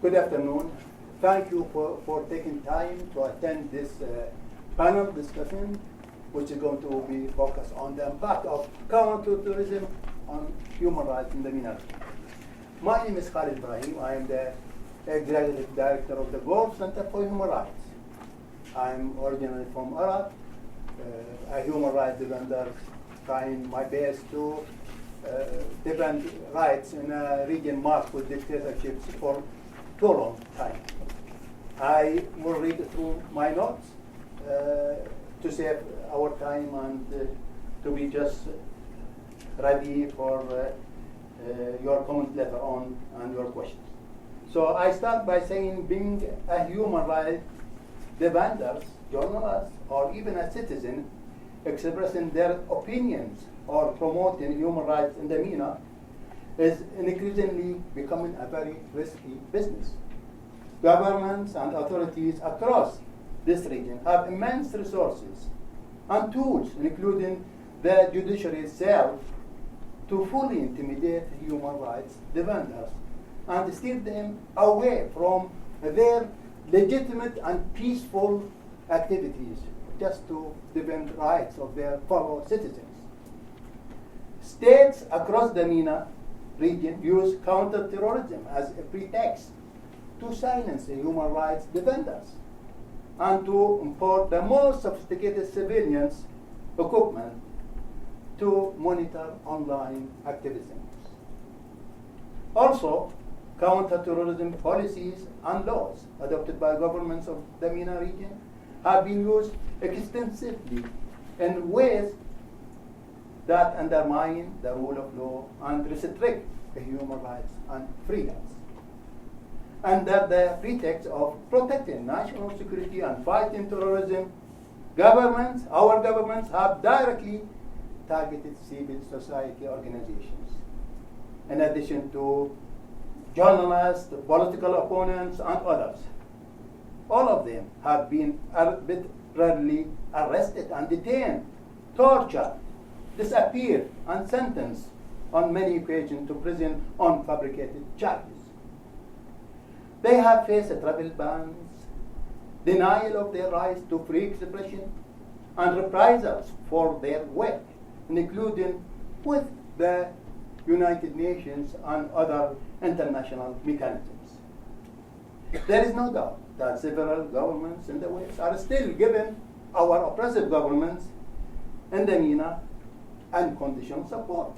Good afternoon. Thank you for taking time to attend this panel discussion, which is going to be focused on the impact of counter-terrorism on human rights in the MENA. My name is Khalid Ibrahim. I am the Executive Director of the World Center for Human Rights. I am originally from Iraq, a human rights defender trying my best to defend rights in a region marked with dictatorships for too long time. I will read through my notes to save our time and to be just ready for your comment later on and your questions. So I start by saying being a human rights defender, journalist, or even a citizen expressing their opinions or promoting human rights in the MENA is increasingly becoming a very risky business. Governments and authorities across this region have immense resources and tools, including the judiciary itself, to fully intimidate human rights defenders and steer them away from their legitimate and peaceful activities just to defend rights of their fellow citizens. States across the MENA region use counter-terrorism as a pretext to silence the human rights defenders and to import the most sophisticated civilians equipment to monitor online activism. Also, counter-terrorism policies and laws adopted by governments of the MENA region have been used extensively in ways that undermine the rule of law and restrict the human rights and freedoms. Under the pretext of protecting national security and fighting terrorism, our governments have directly targeted civil society organizations, in addition to journalists, political opponents, and others. All of them have been arbitrarily arrested and detained, tortured, disappeared, and sentenced on many occasions to prison on fabricated charges. They have faced travel bans, denial of their rights to free expression, and reprisals for their work, including with the United Nations and other international mechanisms. There is no doubt that several governments in the West are still giving our oppressive governments in the MENA unconditional support,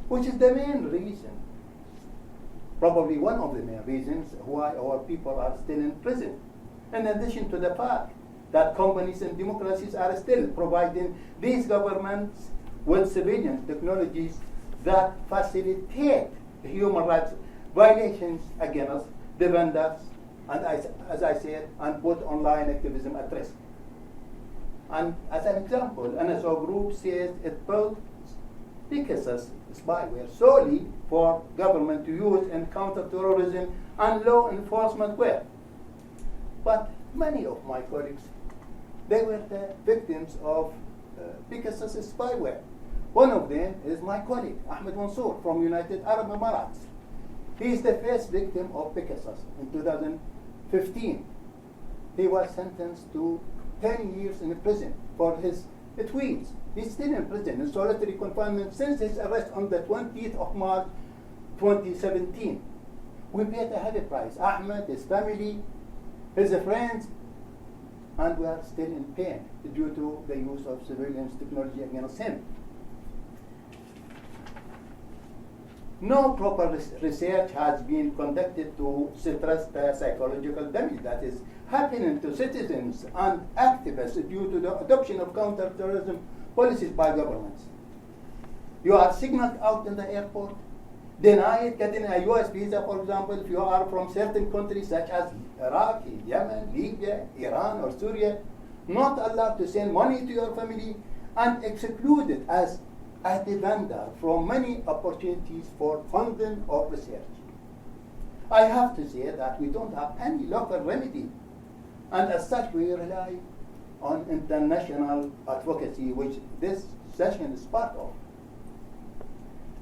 which is the main reason, probably one of the main reasons why our people are still in prison, in addition to the fact that companies and democracies are still providing these governments with civilian technologies that facilitate human rights violations against defenders and, as I said, and put online activism at risk. And as an example, NSO Group says it built Pegasus spyware solely for government to use in counter-terrorism and law enforcement work. But many of my colleagues, they were the victims of Pegasus spyware. One of them is my colleague, Ahmed Mansour from United Arab Emirates. He is the first victim of Pegasus in 2015. He was sentenced to 10 years in prison for his tweets. He's still in prison in solitary confinement since his arrest on the 20th of March 2017. We paid a heavy price. Ahmed, his family, his friends, and we are still in pain due to the use of surveillance technology against him. No proper research has been conducted to stress the psychological damage that is happening to citizens and activists due to the adoption of counter-terrorism policies by governments. You are signaled out in the airport, denied getting a US visa, for example, if you are from certain countries such as Iraq, Yemen, Libya, Iran, or Syria, not allowed to send money to your family, and excluded as a defender from many opportunities for funding or research. I have to say that we don't have any local remedy, and as such we rely on international advocacy, which this session is part of.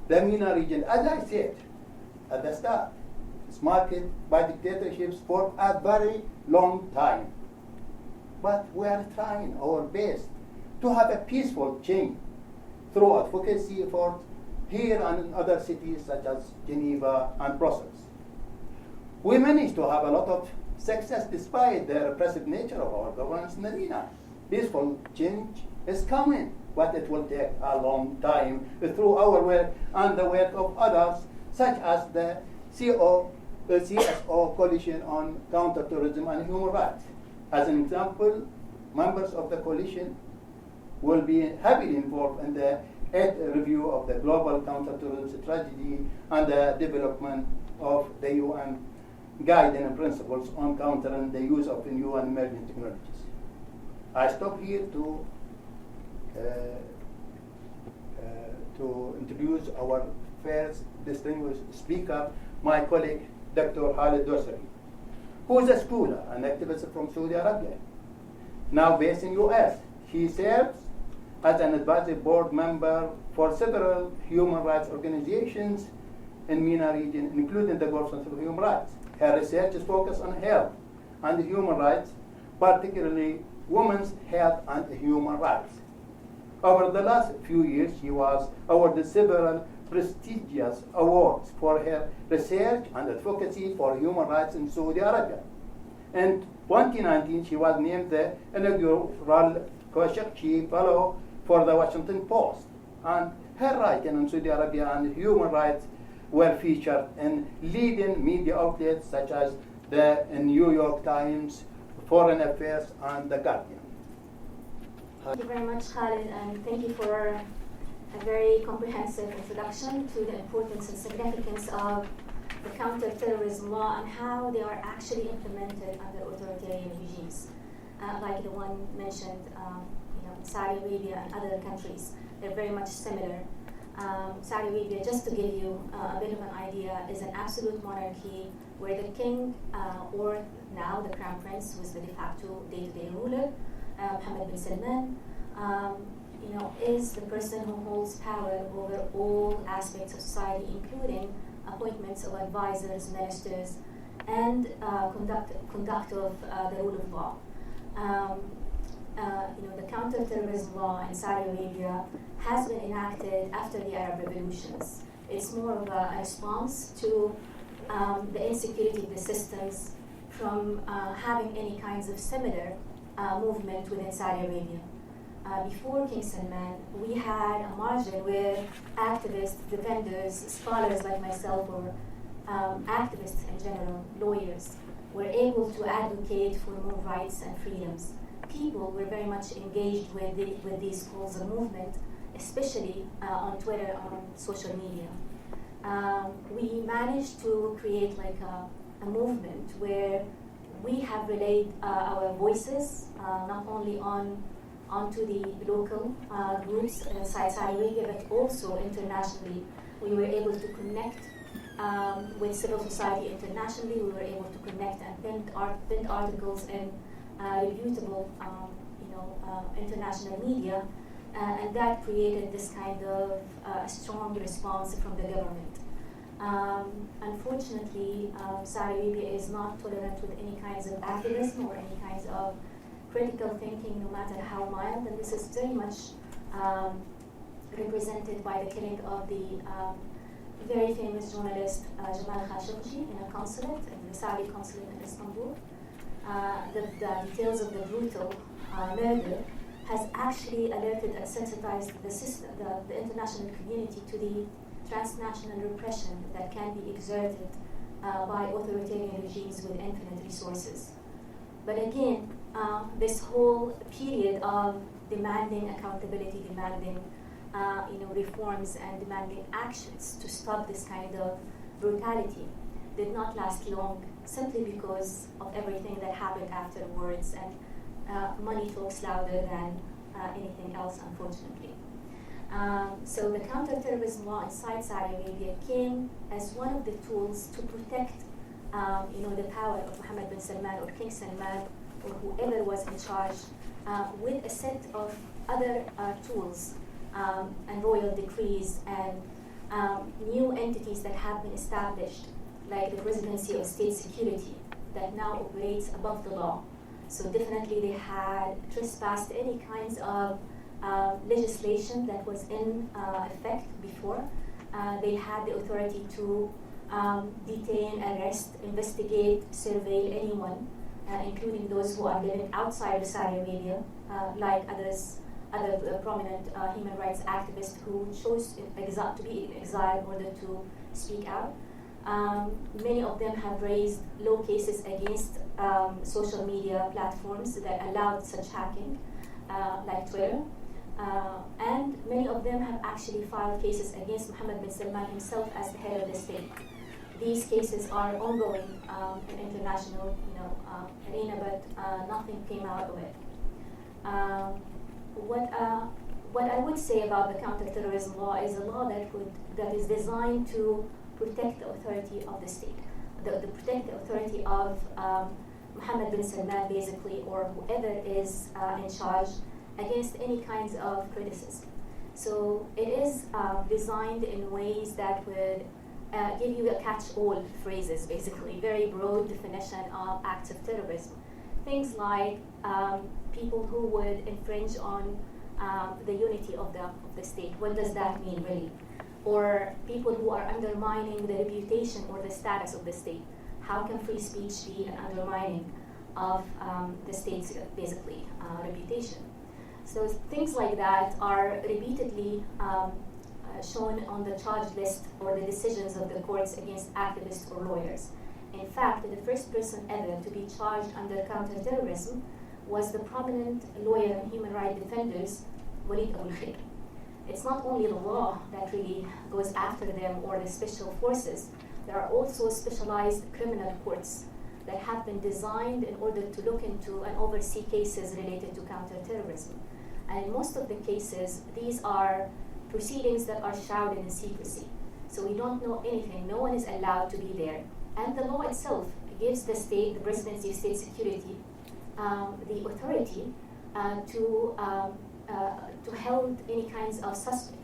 The MENA region, as I said at the start, is marked by dictatorships for a very long time. But we are trying our best to have a peaceful change through advocacy efforts here and in other cities such as Geneva and Brussels. We managed to have a lot of success despite the repressive nature of our governance in the MENA. Peaceful change is coming, but it will take a long time through our work and the work of others, such as the CSO Coalition on Counter-Terrorism and Human Rights. As an example, members of the coalition will be heavily involved in the 8th review of the global counter-terrorism strategy and the development of the UN guiding principles on countering the use of new and emerging technologies. I stop here to introduce our first distinguished speaker, my colleague, Dr. Hala Al-Dosari, who is a scholar and activist from Saudi Arabia, now based in US. He serves as an advisory board member for several human rights organizations in MENA region, including the Gulf Council of Human Rights. Her research is focused on health and human rights, particularly women's health and human rights. Over the last few years, she was awarded several prestigious awards for her research and advocacy for human rights in Saudi Arabia. In 2019, she was named the inaugural Khashoggi Fellow for the Washington Post, and her writing on Saudi Arabia and human rights were featured in leading media outlets such as the New York Times, Foreign Affairs, and The Guardian. Thank you very much, Khalid, and thank you for a very comprehensive introduction to the importance and significance of the counter-terrorism law and how they are actually implemented under authoritarian regimes, like the one mentioned in Saudi Arabia and other countries. They're very much similar. Saudi Arabia, just to give you a bit of an idea, is an absolute monarchy where the king, or now the crown prince, who is the de facto day-to-day ruler, Mohammed bin Salman, is the person who holds power over all aspects of society, including appointments of advisors, ministers, and conduct of the rule of law. The counter-terrorism law in Saudi Arabia has been enacted after the Arab revolutions. It's more of a response to the insecurity of the systems from having any kinds of similar movement within Saudi Arabia. Before King Salman, we had a margin where activists, defenders, scholars like myself, or activists in general, lawyers, were able to advocate for more rights and freedoms. People were very much engaged with these calls of movement, especially on Twitter, on social media. We managed to create like a movement where we have relayed our voices not only onto the local groups inside Saudi Arabia, but also internationally. We were able to connect with civil society internationally. We were able to connect and print articles in reputable, international media, and that created this kind of strong response from the government. Unfortunately, Saudi Arabia is not tolerant with any kinds of activism or any kinds of critical thinking, no matter how mild, and this is very much represented by the killing of the very famous journalist Jamal Khashoggi in a consulate, in the Saudi consulate in Istanbul. The details of the brutal murder has actually alerted and sensitized the system, the international community, to the transnational repression that can be exerted by authoritarian regimes with infinite resources. But again, this whole period of demanding accountability, demanding reforms, and demanding actions to stop this kind of brutality did not last long, simply because of everything that happened afterwards, and money talks louder than anything else, unfortunately. So the counter-terrorism law inside Saudi Arabia came as one of the tools to protect the power of Mohammed bin Salman or King Salman or whoever was in charge, with a set of other tools and royal decrees and new entities that have been established, like the Presidency of State Security, that now operates above the law. So definitely they had trespassed any kinds of legislation that was in effect before. They had the authority to detain, arrest, investigate, surveil anyone, including those who are living outside of Saudi Arabia, like other prominent human rights activists who chose to be in exile in order to speak out. Many of them have raised law cases against social media platforms that allowed such hacking, like Twitter. And many of them have actually filed cases against Mohammed bin Salman himself as the head of the state. These cases are ongoing in international arena, but nothing came out of it. What I would say about the counter-terrorism law is a law that is designed to protect the authority of the state, protect the authority of Mohammed bin Salman, basically, or whoever is in charge, against any kinds of criticism. So it is designed in ways that would give you a catch-all phrases, basically, very broad definition of acts of terrorism. Things like people who would infringe on the unity of the state. What does that mean, really? Or people who are undermining the reputation or the status of the state. How can free speech be an undermining of the state's, basically, reputation? So things like that are repeatedly shown on the charge list or the decisions of the courts against activists or lawyers. In fact, the first person ever to be charged under counter-terrorism was the prominent lawyer and human rights defenders, Walid Al-Khair. It's not only the law that really goes after them or the special forces. There are also specialized criminal courts that have been designed in order to look into and oversee cases related to counter-terrorism. And in most of the cases, these are proceedings that are shrouded in secrecy. So we don't know anything. No one is allowed to be there. And the law itself gives the state, the Presidency of State Security, the authority to hold any kinds of suspect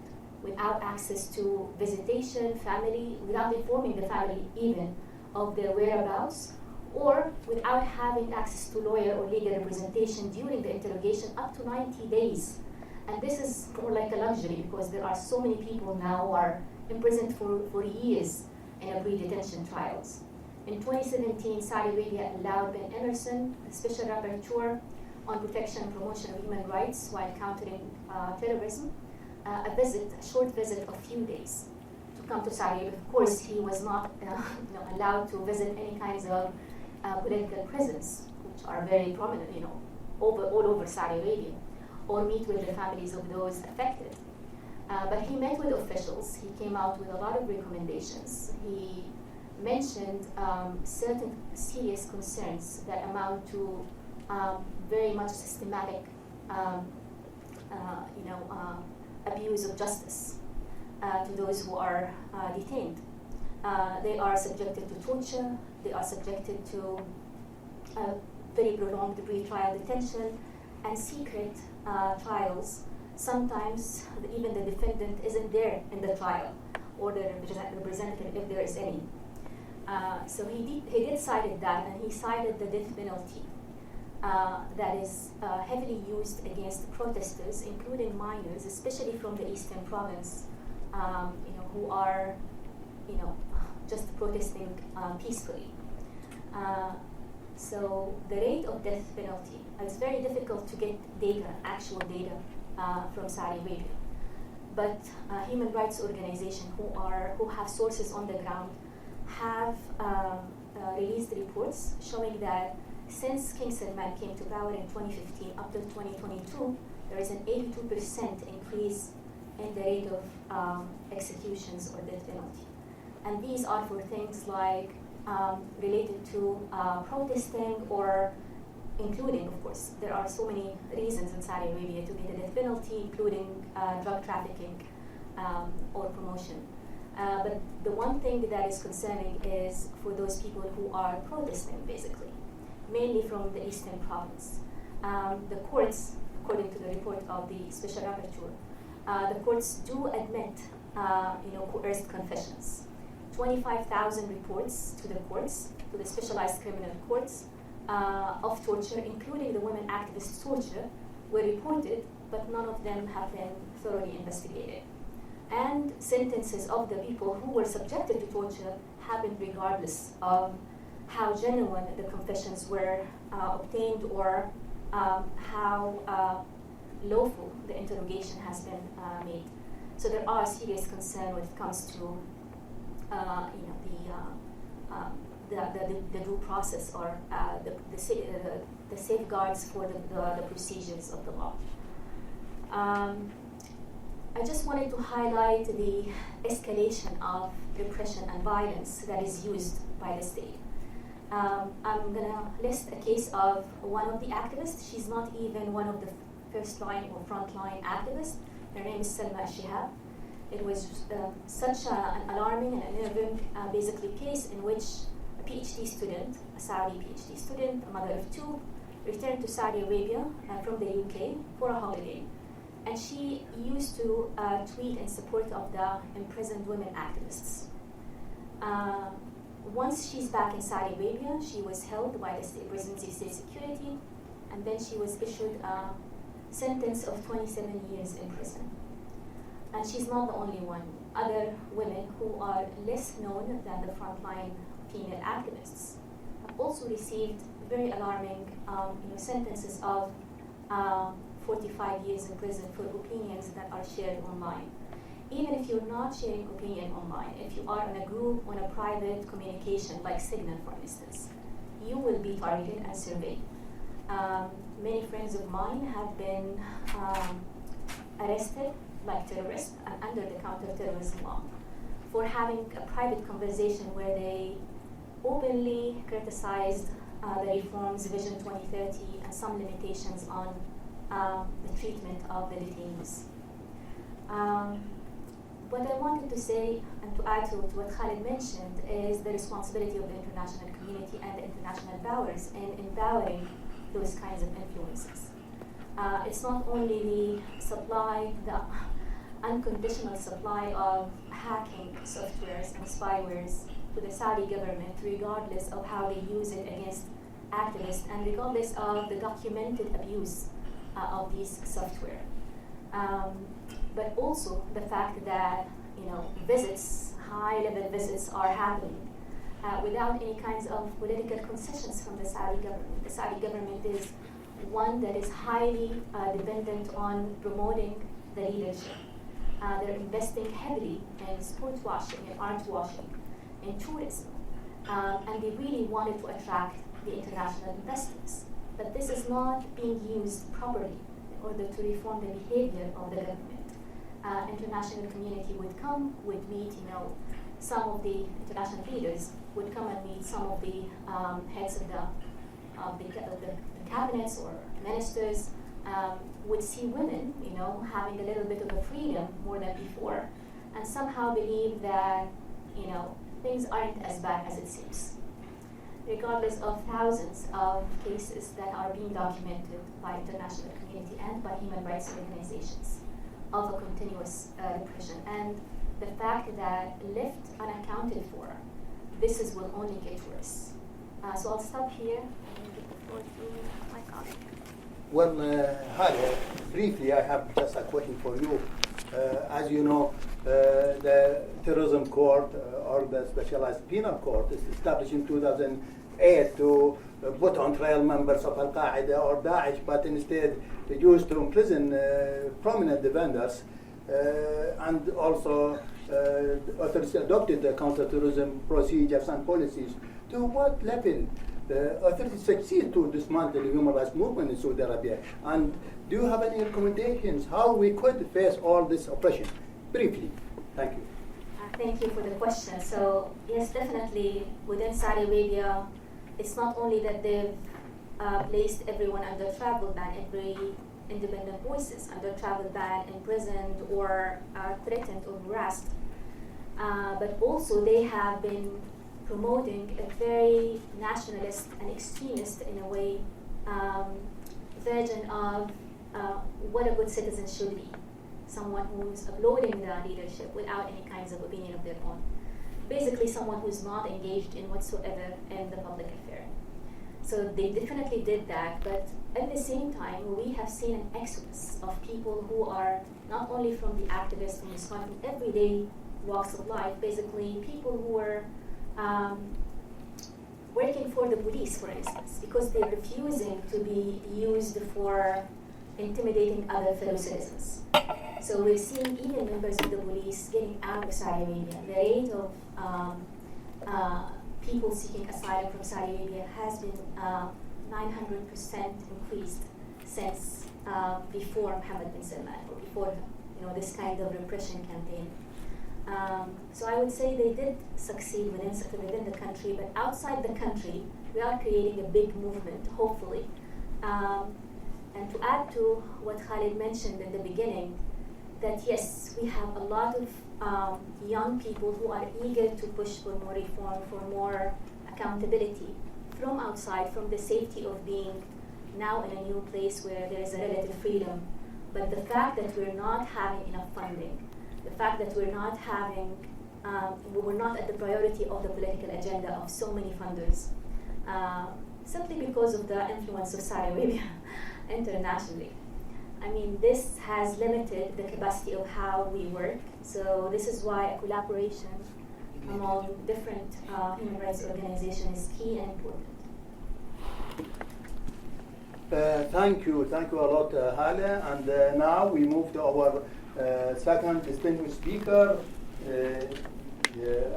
without access to visitation, family, without informing the family even of their whereabouts, or without having access to lawyer or legal representation during the interrogation up to 90 days. And this is more like a luxury because there are so many people now who are imprisoned for years in pre-detention trials. In 2017, Saudi Arabia allowed Ben Emerson, a special rapporteur on protection and promotion of human rights while countering terrorism, a short visit of few days to come to Saudi Arabia. Of course, he was not allowed to visit any kinds of political prisons, which are very prominent, all over Saudi Arabia, or meet with the families of those affected. But he met with officials. He came out with a lot of recommendations. He mentioned certain serious concerns that amount to very much systematic, abuse of justice to those who are detained. They are subjected to torture. They are subjected to very prolonged pre-trial detention and secret trials. Sometimes even the defendant isn't there in the trial, or the representative, if there is any. So he did cite that, and he cited the death penalty that is heavily used against protesters, including minors, especially from the Eastern Province, who are, just protesting peacefully. So the rate of death penalty, it's very difficult to get data, actual data, from Saudi Arabia. But human rights organizations who have sources on the ground have released reports showing that since King Salman came to power in 2015 up to 2022, there is an 82% increase in the rate of executions or death penalty. And these are for things like related to protesting, or including, of course, there are so many reasons in Saudi Arabia to get a death penalty, including drug trafficking or promotion. But the one thing that is concerning is for those people who are protesting, basically, mainly from the Eastern Province. The courts, according to the report of the Special Rapporteur, the courts do admit coerced confessions 25,000 reports to the courts, to the specialized criminal courts, of torture, including the women activists' torture, were reported, but none of them have been thoroughly investigated. And sentences of the people who were subjected to torture happened regardless of how genuine the confessions were obtained or how lawful the interrogation has been made. So there are serious concerns when it comes to the due process or the safeguards for the procedures of the law. I just wanted to highlight the escalation of repression and violence that is used by the state. I'm going to list a case of one of the activists. She's not even one of the first line or front line activists. Her name is Salma Shihab. It was such an alarming and unnerving basically case in which a PhD student, a Saudi PhD student, a mother of two, returned to Saudi Arabia from the UK for a holiday. And she used to tweet in support of the imprisoned women activists. Once she's back in Saudi Arabia, she was held by the state presidency state security, and then she was issued a sentence of 27 years in prison. And she's not the only one. Other women who are less known than the frontline female activists have also received very alarming sentences of 45 years in prison for opinions that are shared online. Even if you're not sharing opinion online, if you are in a group on a private communication like Signal, for instance, you will be targeted and surveyed. Many friends of mine have been arrested like terrorists and under the Counter-Terrorism law for having a private conversation where they openly criticized the reforms, Vision 2030, and some limitations on the treatment of the detainees. What I wanted to say and to add to what Khalid mentioned is the responsibility of the international community and the international powers in empowering those kinds of influences. It's not only the supply, the unconditional supply of hacking softwares and spywares to the Saudi government, regardless of how they use it against activists and regardless of the documented abuse of these software. But also the fact that visits, high-level visits, are happening without any kinds of political concessions from the Saudi government. The Saudi government is one that is highly dependent on promoting the leadership. They're investing heavily in sport washing, in art washing, in tourism, and they really wanted to attract the international investors. But this is not being used properly in order to reform the behavior of the government. International community would come, would meet, some of the international leaders would come and meet some of the heads of the cabinets or ministers, would see women, having a little bit of a freedom more than before, and somehow believe that, things aren't as bad as it seems. Regardless of thousands of cases that are being documented by international community and by human rights organizations of a continuous repression, and the fact that left unaccounted for, this will only get worse. So I'll stop here and give the floor to my colleague. Well, Hala, briefly, I have just a question for you. As you know, the terrorism court or the specialized penal court is established in 2008 to put on trial members of Al-Qaeda or Daesh, but instead they used to imprison prominent defenders, and also authorities adopted the counter-terrorism procedures and policies. To what level the authorities succeed to dismantle the human rights movement in Saudi Arabia? And do you have any recommendations how we could face all this oppression? Briefly. Thank you. Thank you for the question. So yes, definitely within Saudi Arabia, it's not only that they've placed everyone under travel ban, every independent voices under travel ban, imprisoned or threatened or harassed, but also they have been promoting a very nationalist and extremist, in a way, version of what a good citizen should be. Someone who's uploading the leadership without any kinds of opinion of their own. basically someone who's not engaged in whatsoever in the public affair. So they definitely did that, but at the same time, we have seen an exodus of people who are not only from the activists, from the scholars, from everyday walks of life, basically people who were working for the police, for instance, because they're refusing to be used for intimidating other fellow citizens. So we're seeing even members of the police getting out of Saudi Arabia. The rate of people seeking asylum from Saudi Arabia has been 900% increased since before Mohammed bin Salman, or before this kind of repression campaign. So I would say they did succeed within the country, but outside the country, we are creating a big movement, hopefully. And to add to what Khalid mentioned in the beginning, that yes, we have a lot of young people who are eager to push for more reform, for more accountability from outside, from the safety of being now in a new place where there is a relative freedom. But the fact that we're not having enough funding, the fact that we're not having, we're not at the priority of the political agenda of so many funders, simply because of the influence of Saudi Arabia internationally. I mean, this has limited the capacity of how we work. So this is why a collaboration among different human rights organizations is key and important. Thank you a lot, Hala. And now we move to our second distinguished speaker,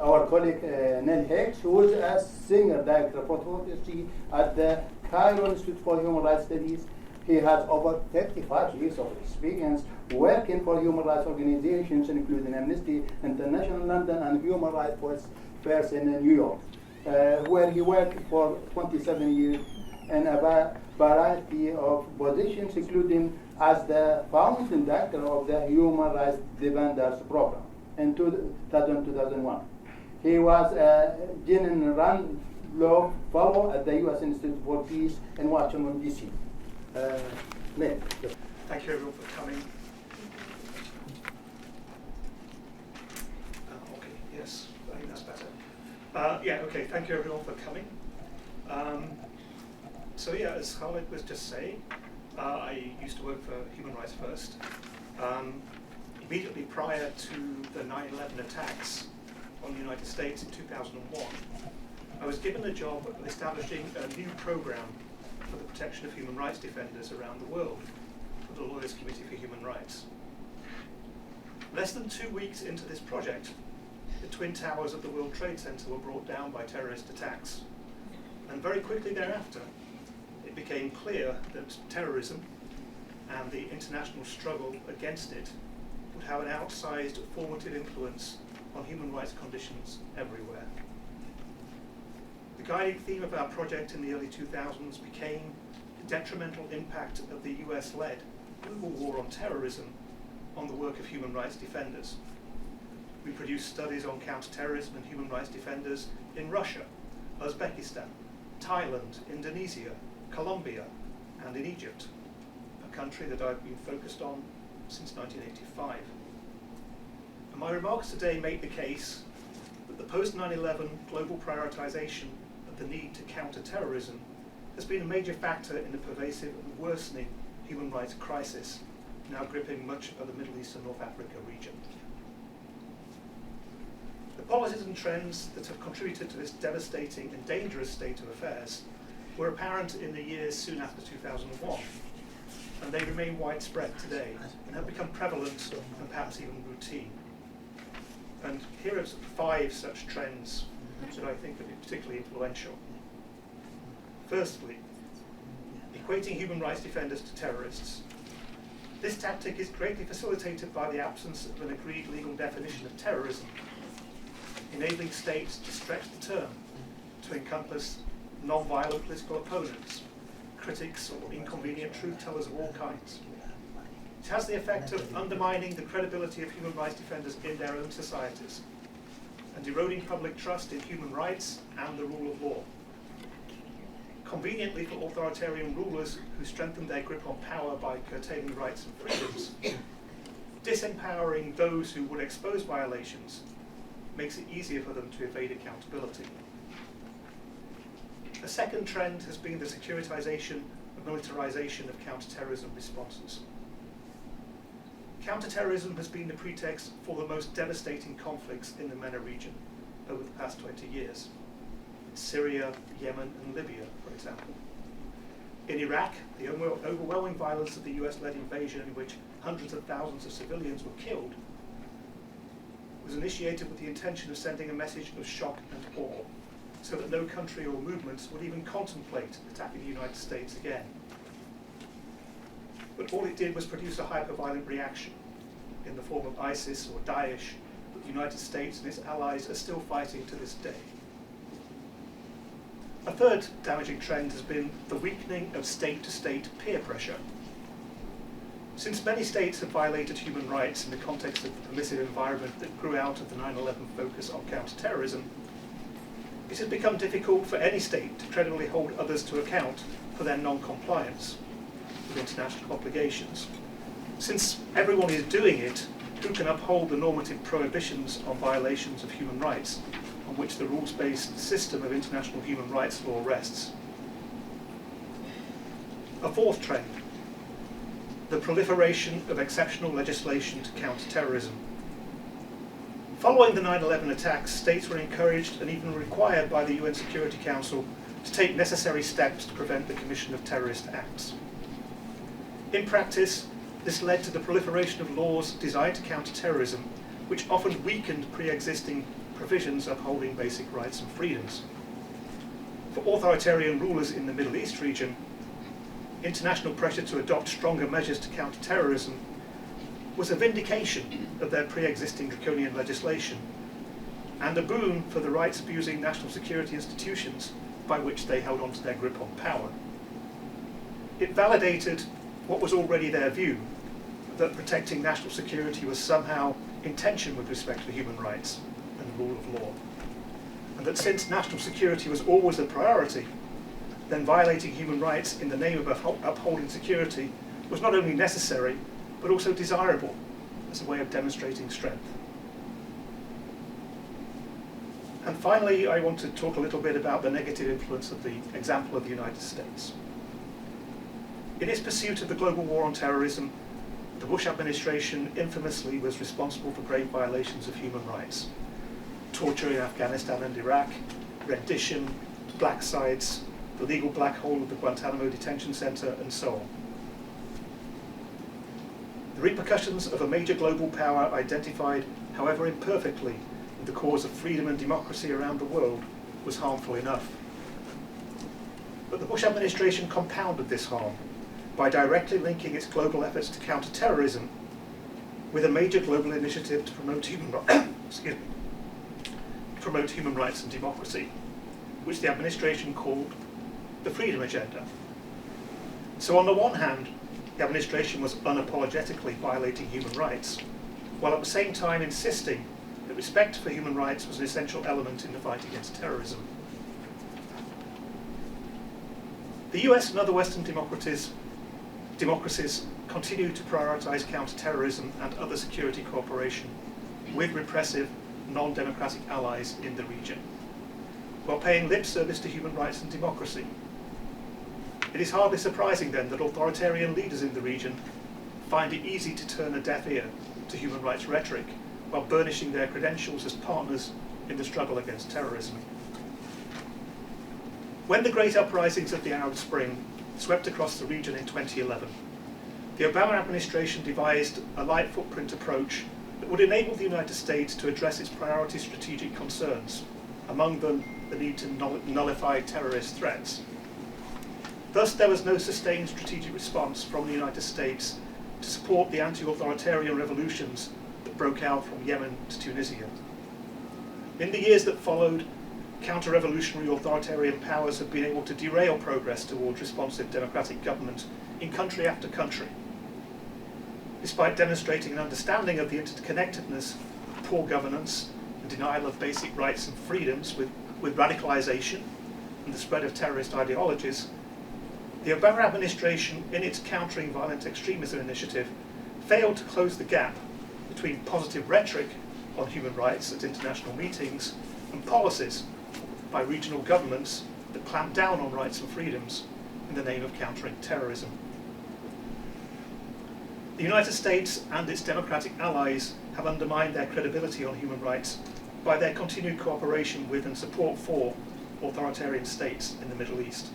our colleague Neil Hicks, who is a senior director of photography at the Cairo Institute for Human Rights Studies. He has over 35 years of experience working for human rights organizations, including Amnesty International London and Human Rights First in New York, where he worked for 27 years in a variety of positions, including as the founding director of the Human Rights Defenders Program in 2001. He was a Jenin Rand Law Fellow at the U.S. Institute for Peace in Washington, D.C. Nick. Thank you everyone for coming. Okay, yes, I think that's better. Okay, thank you everyone for coming. So yeah, as Khalid was just saying, I used to work for Human Rights First. Immediately prior to the 9/11 attacks on the United States in 2001, I was given the job of establishing a new program for the protection of human rights defenders around the world for the Lawyers Committee for Human Rights. Less than 2 weeks into this project, the Twin Towers of the World Trade Center were brought down by terrorist attacks. And very quickly thereafter, it became clear that terrorism and the international struggle against it would have an outsized formative influence on human rights conditions everywhere. The guiding theme of our project in the early 2000s became the detrimental impact of the US-led global war on terrorism on the work of human rights defenders. We produced studies on counter-terrorism and human rights defenders in Russia, Uzbekistan, Thailand, Indonesia, Colombia, and in Egypt, a country that I've been focused on since 1985. And my remarks today make the case that the post-9/11 global prioritization of the need to counter terrorism has been a major factor in the pervasive and worsening human rights crisis now gripping much of the Middle East and North Africa region. The policies and trends that have contributed to this devastating and dangerous state of affairs were apparent in the years soon after 2001, and they remain widespread today and have become prevalent and perhaps even routine. And here are 5 such trends that I think are particularly influential. Firstly, equating human rights defenders to terrorists. This tactic is greatly facilitated by the absence of an agreed legal definition of terrorism, enabling states to stretch the term to encompass non-violent political opponents, critics or inconvenient truth-tellers of all kinds. It has the effect of undermining the credibility of human rights defenders in their own societies and eroding public trust in human rights and the rule of law. Conveniently for authoritarian rulers who strengthen their grip on power by curtailing rights and freedoms, disempowering those who would expose violations makes it easier for them to evade accountability. A second trend has been the securitization and militarization of counter-terrorism responses. Counter-terrorism has been the pretext for the most devastating conflicts in the MENA region over the past 20 years. Syria, Yemen, and Libya, for example. In Iraq, the overwhelming violence of the US-led invasion, in which hundreds of thousands of civilians were killed, was initiated with the intention of sending a message of shock and awe, so that no country or movements would even contemplate attacking the United States again. But all it did was produce a hyper-violent reaction in the form of ISIS or Daesh that the United States and its allies are still fighting to this day. A third damaging trend has been the weakening of state-to-state peer pressure. Since many states have violated human rights in the context of the permissive environment that grew out of the 9/11 focus on counter-terrorism, it has become difficult for any state to credibly hold others to account for their non-compliance with international obligations. Since everyone is doing it, who can uphold the normative prohibitions on violations of human rights on which the rules-based system of international human rights law rests? A fourth trend, the proliferation of exceptional legislation to counter terrorism. Following the 9/11 attacks, states were encouraged and even required by the UN Security Council to take necessary steps to prevent the commission of terrorist acts. In practice, this led to the proliferation of laws designed to counter terrorism, which often weakened pre-existing provisions upholding basic rights and freedoms. For authoritarian rulers in the Middle East region, international pressure to adopt stronger measures to counter terrorism was a vindication of their pre-existing draconian legislation and a boon for the rights-abusing national security institutions by which they held on to their grip on power. It validated what was already their view, that protecting national security was somehow in tension with respect for human rights and the rule of law, and that since national security was always a priority, then violating human rights in the name of upholding security was not only necessary, but also desirable as a way of demonstrating strength. And finally, I want to talk a little bit about the negative influence of the example of the United States. In its pursuit of the global war on terrorism, the Bush administration infamously was responsible for grave violations of human rights. Torture in Afghanistan and Iraq, rendition, black sites, the legal black hole of the Guantanamo detention center, and so on. The repercussions of a major global power identified, however imperfectly, in the cause of freedom and democracy around the world was harmful enough. But the Bush administration compounded this harm by directly linking its global efforts to counter terrorism with a major global initiative to promote human rights and democracy, which the administration called the Freedom Agenda. So on the one hand, the administration was unapologetically violating human rights, while at the same time insisting that respect for human rights was an essential element in the fight against terrorism. The US and other Western democracies continue to prioritize counter-terrorism and other security cooperation with repressive, non-democratic allies in the region, while paying lip service to human rights and democracy. It is hardly surprising then that authoritarian leaders in the region find it easy to turn a deaf ear to human rights rhetoric while burnishing their credentials as partners in the struggle against terrorism. When the great uprisings of the Arab Spring swept across the region in 2011, the Obama administration devised a light footprint approach that would enable the United States to address its priority strategic concerns, among them the need to nullify terrorist threats. Thus, there was no sustained strategic response from the United States to support the anti-authoritarian revolutions that broke out from Yemen to Tunisia. In the years that followed, counter-revolutionary authoritarian powers have been able to derail progress towards responsive democratic government in country after country, despite demonstrating an understanding of the interconnectedness of poor governance and denial of basic rights and freedoms with radicalization and the spread of terrorist ideologies. The Obama administration, in its Countering Violent Extremism initiative, failed to close the gap between positive rhetoric on human rights at international meetings, and policies by regional governments that clamp down on rights and freedoms in the name of countering terrorism. The United States and its democratic allies have undermined their credibility on human rights by their continued cooperation with and support for authoritarian states in the Middle East.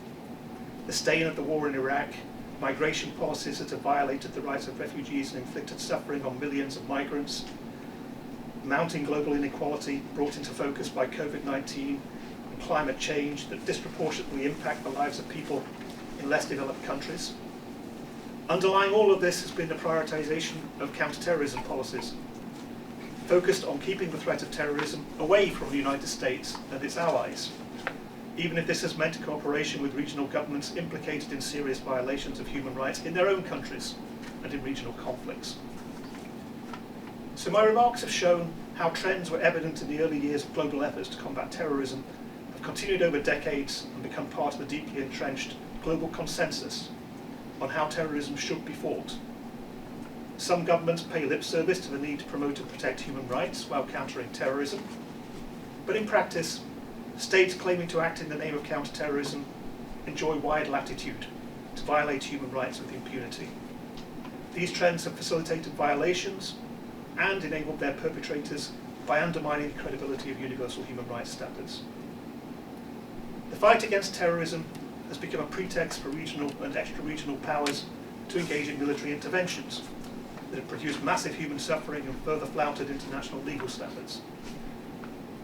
The stain of the war in Iraq, migration policies that have violated the rights of refugees and inflicted suffering on millions of migrants, mounting global inequality brought into focus by COVID-19, and climate change that disproportionately impact the lives of people in less developed countries. Underlying all of this has been the prioritization of counter-terrorism policies, focused on keeping the threat of terrorism away from the United States and its allies, even if this has meant cooperation with regional governments implicated in serious violations of human rights in their own countries and in regional conflicts. So my remarks have shown how trends were evident in the early years of global efforts to combat terrorism have continued over decades and become part of the deeply entrenched global consensus on how terrorism should be fought. Some governments pay lip service to the need to promote and protect human rights while countering terrorism, but in practice, states claiming to act in the name of counter-terrorism enjoy wide latitude to violate human rights with impunity. These trends have facilitated violations and enabled their perpetrators by undermining the credibility of universal human rights standards. The fight against terrorism has become a pretext for regional and extra-regional powers to engage in military interventions that have produced massive human suffering and further flouted international legal standards.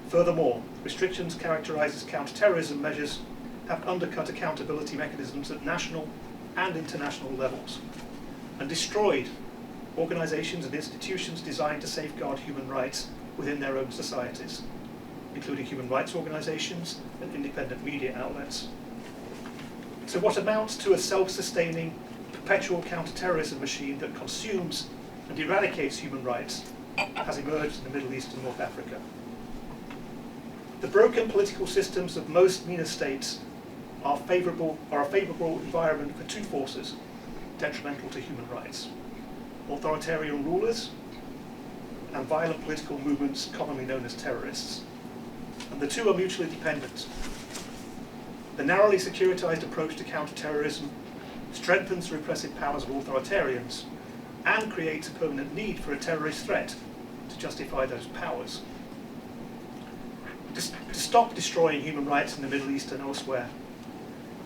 Furthermore, restrictions characterized as counter-terrorism measures have undercut accountability mechanisms at national and international levels and destroyed organizations and institutions designed to safeguard human rights within their own societies, including human rights organizations and independent media outlets. So what amounts to a self-sustaining, perpetual counter-terrorism machine that consumes and eradicates human rights has emerged in the Middle East and North Africa. The broken political systems of most MENA states are a favourable environment for two forces detrimental to human rights: authoritarian rulers and violent political movements commonly known as terrorists. And the two are mutually dependent. The narrowly securitized approach to counter-terrorism strengthens the repressive powers of authoritarians and creates a permanent need for a terrorist threat to justify those powers. To stop destroying human rights in the Middle East and elsewhere,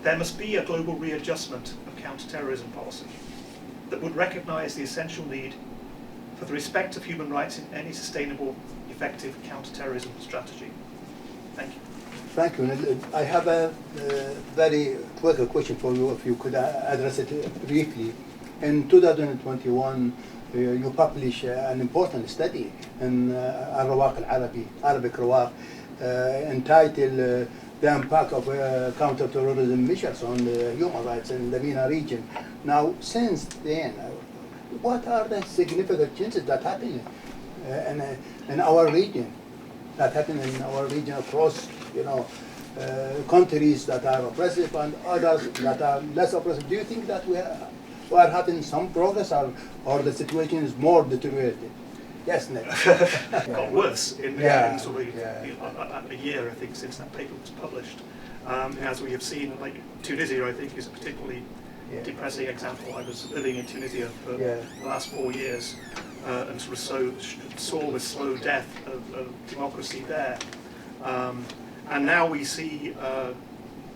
there must be a global readjustment of counter-terrorism policy that would recognize the essential need for the respect of human rights in any sustainable, effective counter-terrorism strategy. Thank you. Thank you. I have a very quick question for you, if you could address it briefly. In 2021, you published an important study in Al-Rawaq Al-Arabi, Arabic Rawaq, entitled The Impact of Counter-Terrorism Measures on Human Rights in the MENA region. Now, since then, what are the significant changes that happen in our region? That happen in our region across, countries that are oppressive and others that are less oppressive. Do you think that we are having some progress, or the situation is more deteriorated? Yes, Nick. Got worse in sort of a year, I think, since that paper was published. As we have seen, like Tunisia, I think, is a particularly depressing example. I was living in Tunisia for the last 4 years and sort of saw the slow death of democracy there. And now we see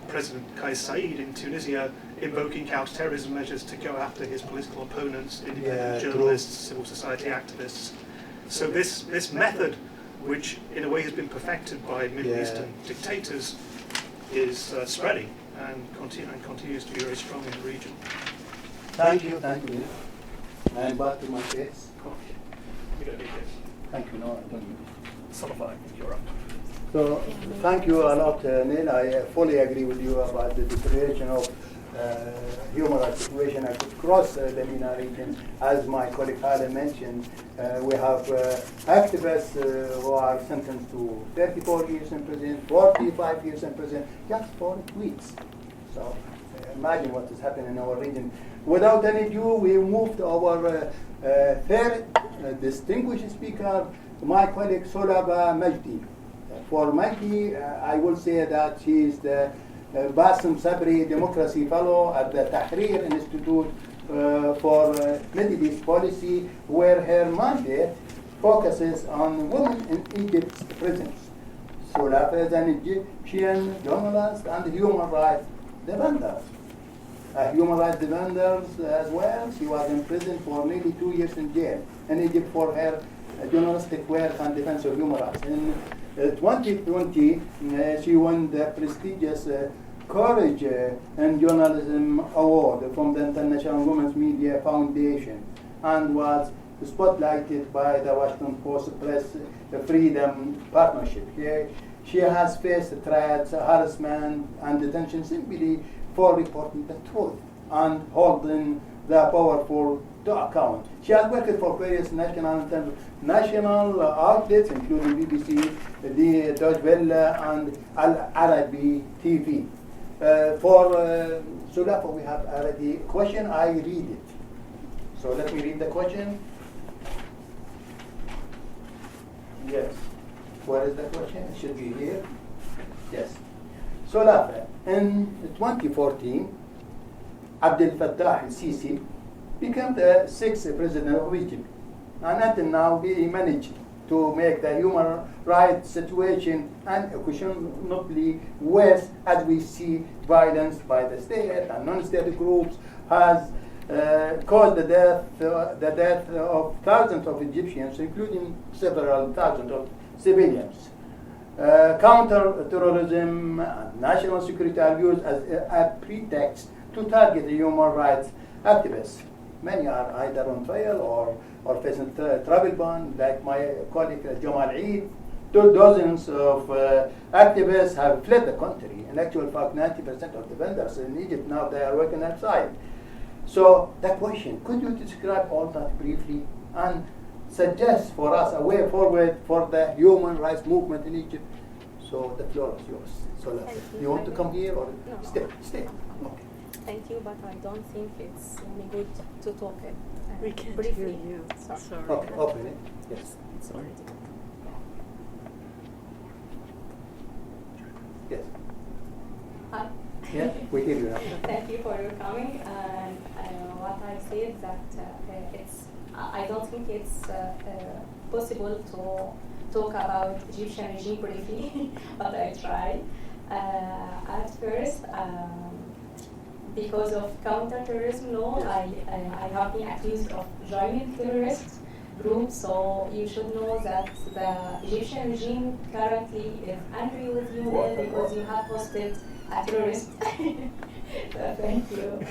President Kais Saied in Tunisia invoking counter-terrorism measures to go after his political opponents, independent journalists, civil society activists. So this method, which in a way has been perfected by Middle Eastern dictators, is spreading and continues to be very strong in the region. Thank you. And back to my case. You don't need this. Thank you. No, I don't need it. Solafa, you're up. So, thank you a lot, Neil. I fully agree with you about the deterioration of human rights situation across the MENA region. As my colleague Hala mentioned, we have activists who are sentenced to 34 years in prison, 45 years in prison, just for tweets. So imagine what is happening in our region. Without any ado, we moved to our third distinguished speaker, my colleague Solafa Magdy. For Magdy, I will say that she is the Bassem Sabri Democracy Fellow at the Tahrir Institute for Middle East Policy, where her mandate focuses on women in Egypt's prisons. Solafa is an Egyptian journalist and human rights defender. Human rights defender as well. She was in prison for nearly 2 years in jail in Egypt for her journalistic work and defense of human rights. In 2020, she won the prestigious Courage in Journalism Award from the International Women's Media Foundation and was spotlighted by the Washington Post Press Freedom Partnership. She has faced threats, harassment, and detention simply for reporting the truth and holding the powerful to account. She has worked for various national outlets, including BBC, the Deutsche Welle, and Al Arabi TV. For Solafa, we have already a question. I read it. So let me read the question. Yes. Where is the question? It should be here. Yes. Solafa, in 2014, Abdel Fattah al-Sisi became the 6th president of Egypt. And until now, he managed to make the human rights situation unquestionably worse, as we see violence by the state and non-state groups has caused the death of thousands of Egyptians, including several thousands of civilians. Counter-terrorism and national security are used as a pretext to target the human rights activists. Many are either on trial or facing travel ban, like my colleague Jamal Eid. Dozens of activists have fled the country. In actual fact, 90% of the vendors in Egypt now, they are working outside. So the question, could you describe all that briefly and suggest for us a way forward for the human rights movement in Egypt? So the floor is yours. So you want to come here or no. Stay. Okay. Thank you, but I don't think it's any good to talk it We can't briefly. hear you. Sorry. Okay, open it. Yes. It's already. Yes. Hi. Yeah, we hear you now. Thank you for your coming. And what I said that I don't think it's possible to talk about Egyptian regime briefly, but I try. At first, because of counter-terrorism law, I have been accused of joining terrorist groups. So you should know that the Egyptian regime currently is angry with you because you have hosted a terrorist. So thank you.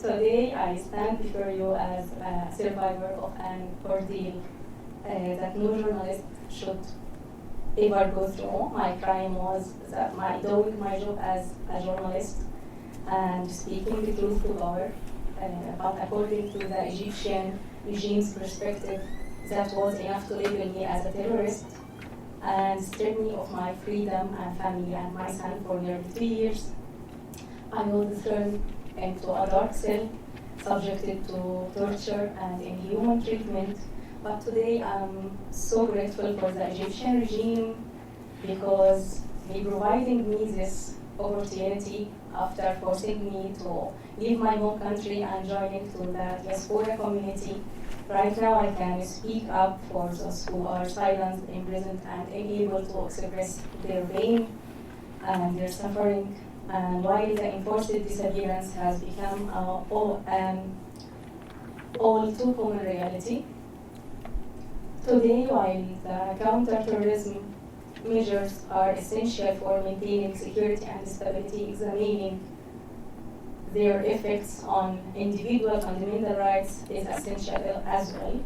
Today I stand before you as a survivor of an ordeal that no journalist should ever go through. My crime was that doing my job as a journalist and speaking the truth to power, but according to the Egyptian regime's perspective, that was enough to label me as a terrorist and strip me of my freedom and family and my son for nearly 3 years. I was thrown into a dark cell, subjected to torture and inhuman treatment. But today I'm so grateful for the Egyptian regime because they providing me this opportunity after forcing me to leave my home country and joining to the diaspora community. Right now I can speak up for those who are silenced, imprisoned, and unable to express their pain and their suffering. And while the enforced disappearance has become all too common reality, today, while the counter-terrorism measures are essential for maintaining security and stability, examining their effects on individual fundamental rights is essential as well.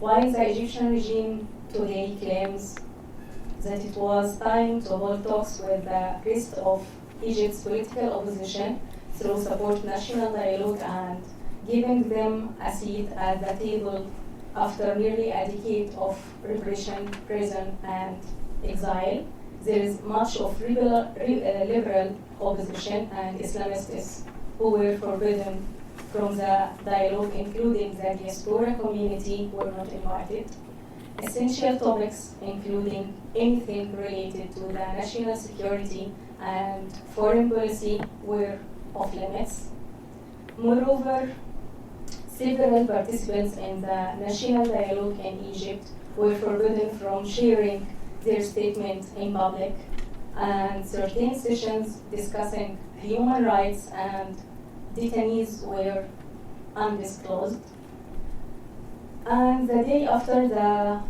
While the Egyptian regime today claims that it was time to hold talks with the rest of Egypt's political opposition through support national dialogue and giving them a seat at the table after nearly a decade of repression, prison, and exile, there is much of liberal opposition and Islamists who were forbidden from the dialogue, including the diaspora community, were not invited. essential topics, including anything related to the national security and foreign policy, were off limits. Moreover, several participants in the national dialogue in Egypt were forbidden from sharing their statement in public, and certain sessions discussing human rights and detainees were undisclosed. And the day after the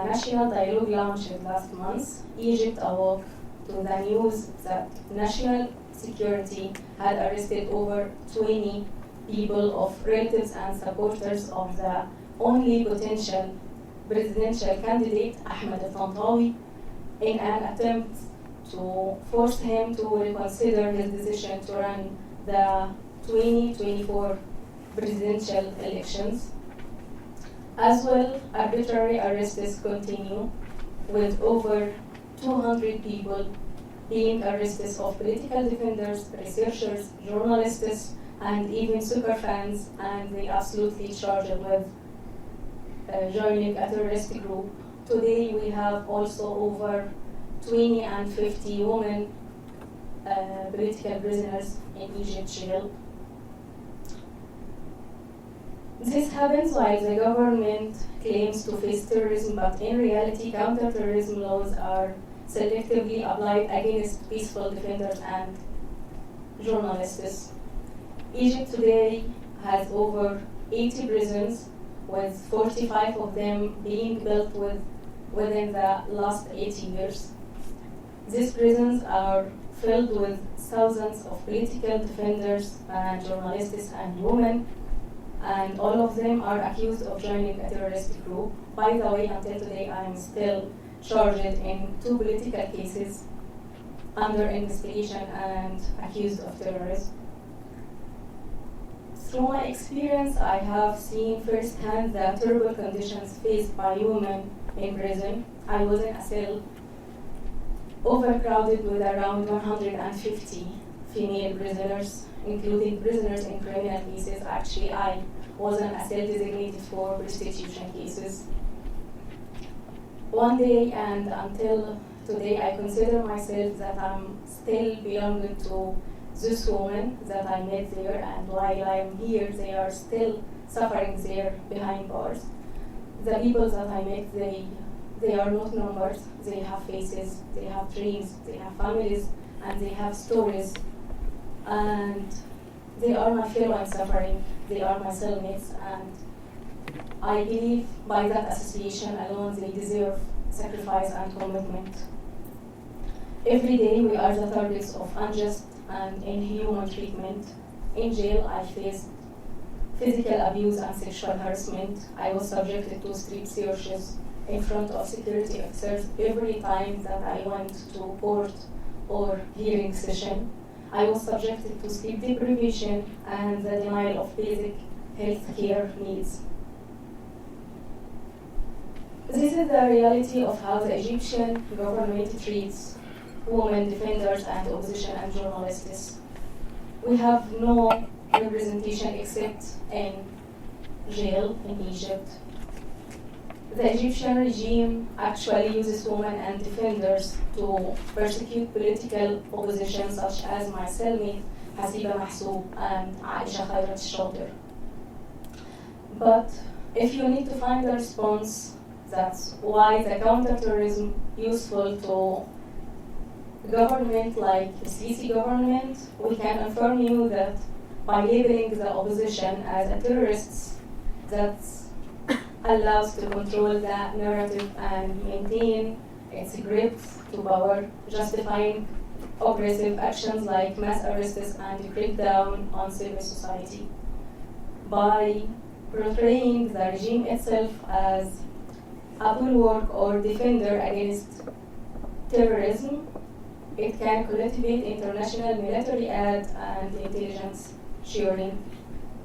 national dialogue launched last month, Egypt awoke to the news that national security had arrested over 20 people of relatives and supporters of the only potential presidential candidate, Ahmed al-Tantawi, in an attempt to force him to reconsider his decision to run the 2024 presidential elections. As well, arbitrary arrests continue, with over 200 people being arrested of political defenders, researchers, journalists, and even soccer fans, and they absolutely charged with joining a terrorist group. Today we have also over 20 and 50 women political prisoners in Egypt jail. This happens while the government claims to face terrorism, but in reality, counter-terrorism laws are selectively applied against peaceful defenders and journalists. Egypt today has over 80 prisons, with 45 of them being built within the last 80 years. These prisons are filled with thousands of political defenders and journalists and women, and all of them are accused of joining a terrorist group. By the way, until today, I am still charged in 2 political cases under investigation and accused of terrorism. Through my experience, I have seen firsthand the terrible conditions faced by women in prison. I was in a cell overcrowded with around 150 female prisoners, including prisoners in criminal cases. Actually, I was in a cell designated for prostitution cases. One day and until today, I consider myself that I'm still belonging to those women that I met there, and while I am here, they are still suffering there behind bars. The people that I met, they are not numbers. They have faces, they have dreams, they have families, and they have stories. And they are my fellow in suffering. They are my cellmates, and I believe by that association alone, they deserve sacrifice and commitment. Every day, we are the targets of unjust and inhuman treatment. In jail, I faced physical abuse and sexual harassment. I was subjected to street searches in front of security officers every time that I went to court or hearing session. I was subjected to sleep deprivation and the denial of basic health care needs. This is the reality of how the Egyptian government treats women defenders and opposition and journalists. We have no representation except in jail in Egypt. The Egyptian regime actually uses women and defenders to persecute political opposition, such as my cellmate Hasiba Mahsoub and CIHRS. But if you need to find a response, that's why the counter-terrorism useful to government like the Sisi government. We can inform you that by labeling the opposition as a terrorists, that allows to control the narrative and maintain its grip to power, justifying oppressive actions like mass arrests and crackdown on civil society. By portraying the regime itself as a bulwark or defender against terrorism, it can cultivate international military aid and intelligence sharing.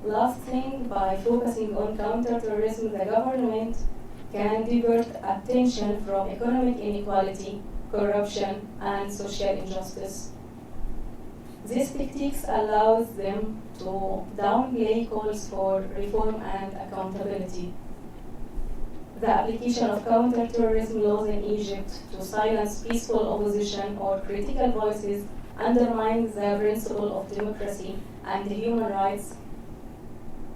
Last thing, by focusing on counter-terrorism, the government can divert attention from economic inequality, corruption, and social injustice. These tactics allows them to downplay calls for reform and accountability. the application of counter-terrorism laws in Egypt to silence peaceful opposition or critical voices undermines the principle of democracy and human rights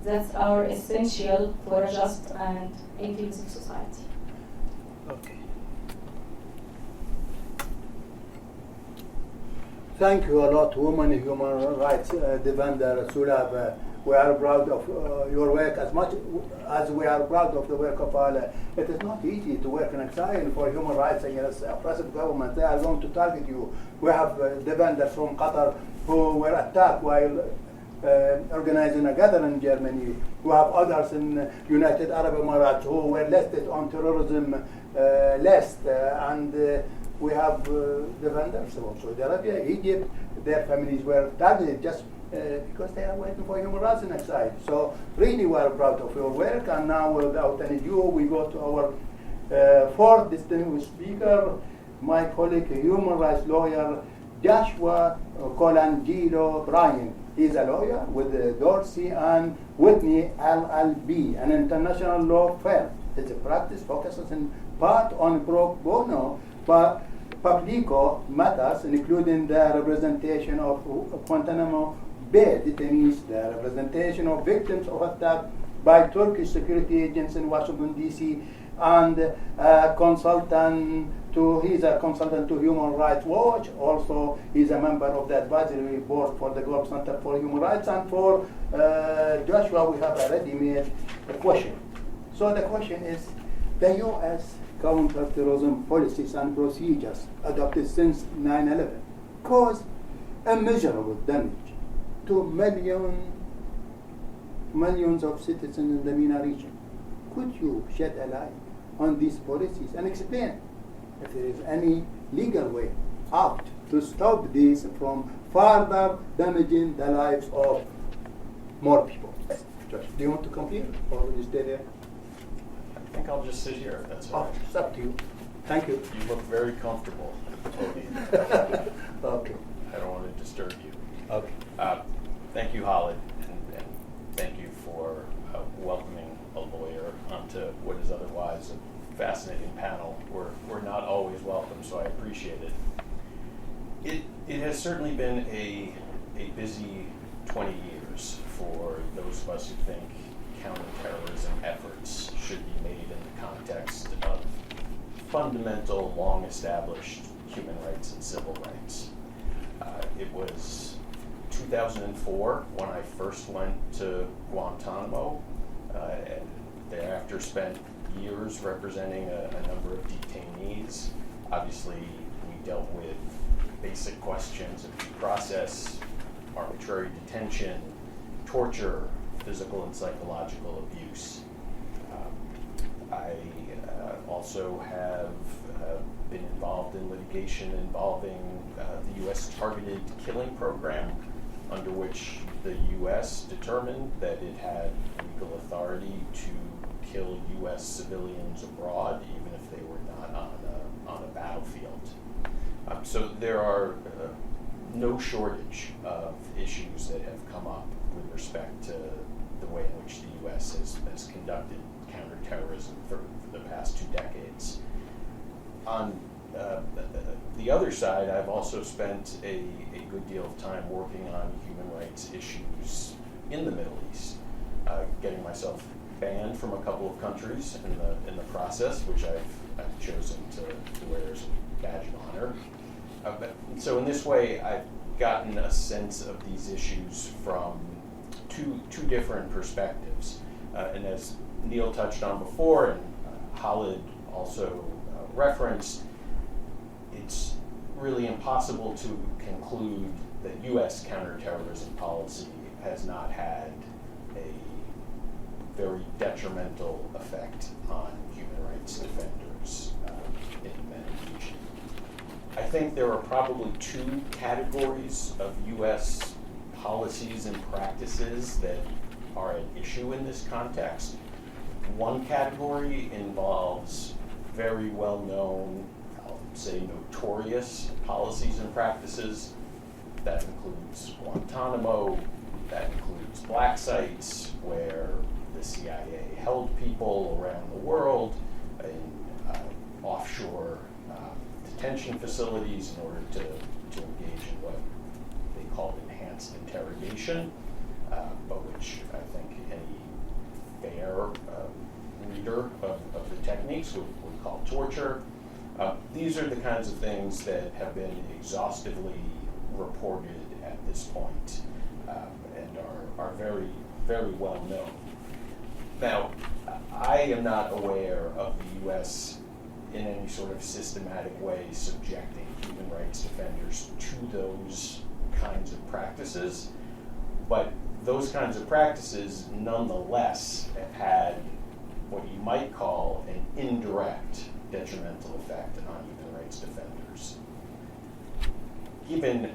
that are essential for a just and inclusive society. Okay. Thank you a lot, woman human rights defender Solafa. We are proud of your work as much as we are proud of the work of Hala. It is not easy to work in exile for human rights against oppressive government. They are going to target you. We have defenders from Qatar who were attacked while organizing a gathering in Germany. We have others in United Arab Emirates who were listed on terrorism list. And we have defenders from Saudi Arabia, Egypt. Their families were targeted just because they are waiting for human rights in exile. So really we are proud of your work, and now without any ado we go to our fourth distinguished speaker, my colleague, human rights lawyer Joshua Colangelo-Bryan. He's a lawyer with Dorsey and Whitney LLB, an international law firm. His practice focuses in part on pro bono publico matters, including the representation of Guantanamo Bay detainees, the representation of victims of attack by Turkish security agents in Washington, D.C., and he's a consultant to Human Rights Watch. Also, he's a member of the advisory board for the Global Center for Human Rights. And for Joshua, we have already made a question. So the question is, the U.S. counter-terrorism policies and procedures adopted since 9/11 caused immeasurable damage to millions of citizens in the MENA region. Could you shed a light on these policies and explain if there is any legal way out to stop these from further damaging the lives of more people? Josh, do you want to come here or will you stay there? I think I'll just sit here if that's all right. It's up to you. Thank you. You look very comfortable, Toby. Okay. I don't want to disturb you. Okay. Thank you, Khalid, and thank you for welcoming a lawyer onto what is otherwise a fascinating panel. We're not always welcome, so I appreciate it. It has certainly been a busy 20 years for those of us who think counterterrorism efforts should be made in the context of fundamental, long-established human rights and civil rights. It was 2004 when I first went to Guantanamo, and thereafter spent years representing a number of detainees. Obviously, we dealt with basic questions of due process, arbitrary detention, torture, physical and psychological abuse. I also have been involved in litigation involving the U.S. targeted killing program, under which the U.S. determined that it had legal authority to kill U.S. civilians abroad, even if they were not on a battlefield. So there are no shortage of issues that have come up with respect to the way in which the U.S. has conducted counterterrorism for the past 2 decades. On the other side, I've also spent a good deal of time working on human rights issues in the Middle East, getting myself banned from a couple of countries in the process, which I've chosen to wear as a badge of honor. So in this way, I've gotten a sense of these issues from two different perspectives. And as Neil touched on before, and Khalid also referenced, it's really impossible to conclude that U.S. counterterrorism policy has not had a very detrimental effect on human rights defenders in the MENA region. I think there are probably 2 categories of U.S. policies and practices that are an issue in this context. One category involves very well-known, I'll say notorious policies and practices. That includes Guantanamo, that includes black sites where the CIA held people around the world, offshore detention facilities in order to engage in what they call enhanced interrogation, but which I think any fair reader of the techniques would call torture. These are the kinds of things that have been exhaustively reported at this point, and are very, very well known. Now, I am not aware of the U.S. in any sort of systematic way subjecting human rights defenders to those kinds of practices, but those kinds of practices nonetheless have had what you might call an indirect detrimental effect on human rights defenders. Given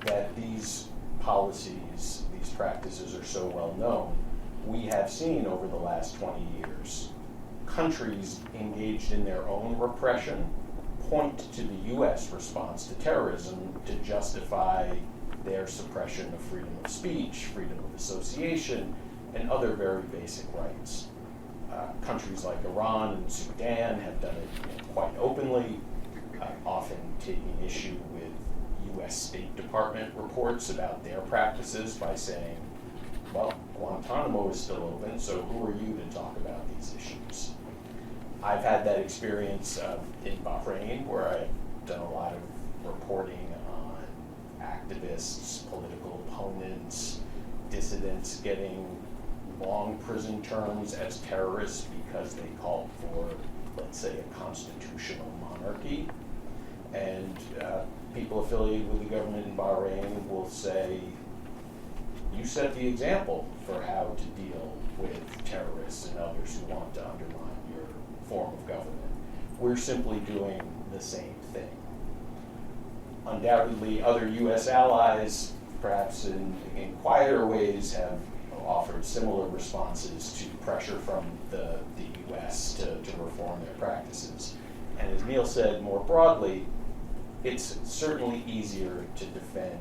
that these policies, these practices are so well known, we have seen over the last 20 years countries engaged in their own repression point to the U.S. response to terrorism to justify their suppression of freedom of speech, freedom of association, and other very basic rights. Countries like Iran and Sudan have done it quite openly, often taking issue with U.S. State Department reports about their practices by saying, well, Guantanamo is still open, so who are you to talk about these issues? I've had that experience in Bahrain, where I've done a lot of reporting on activists, political opponents, dissidents getting long prison terms as terrorists because they called for, let's say, a constitutional monarchy. And people affiliated with the government in Bahrain will say, you set the example for how to deal with terrorists and others who want to undermine your form of government. We're simply doing the same thing. Undoubtedly, other U.S. allies, perhaps in quieter ways, have offered similar responses to pressure from the U.S. to reform their practices. And as Neil said, more broadly, it's certainly easier to defend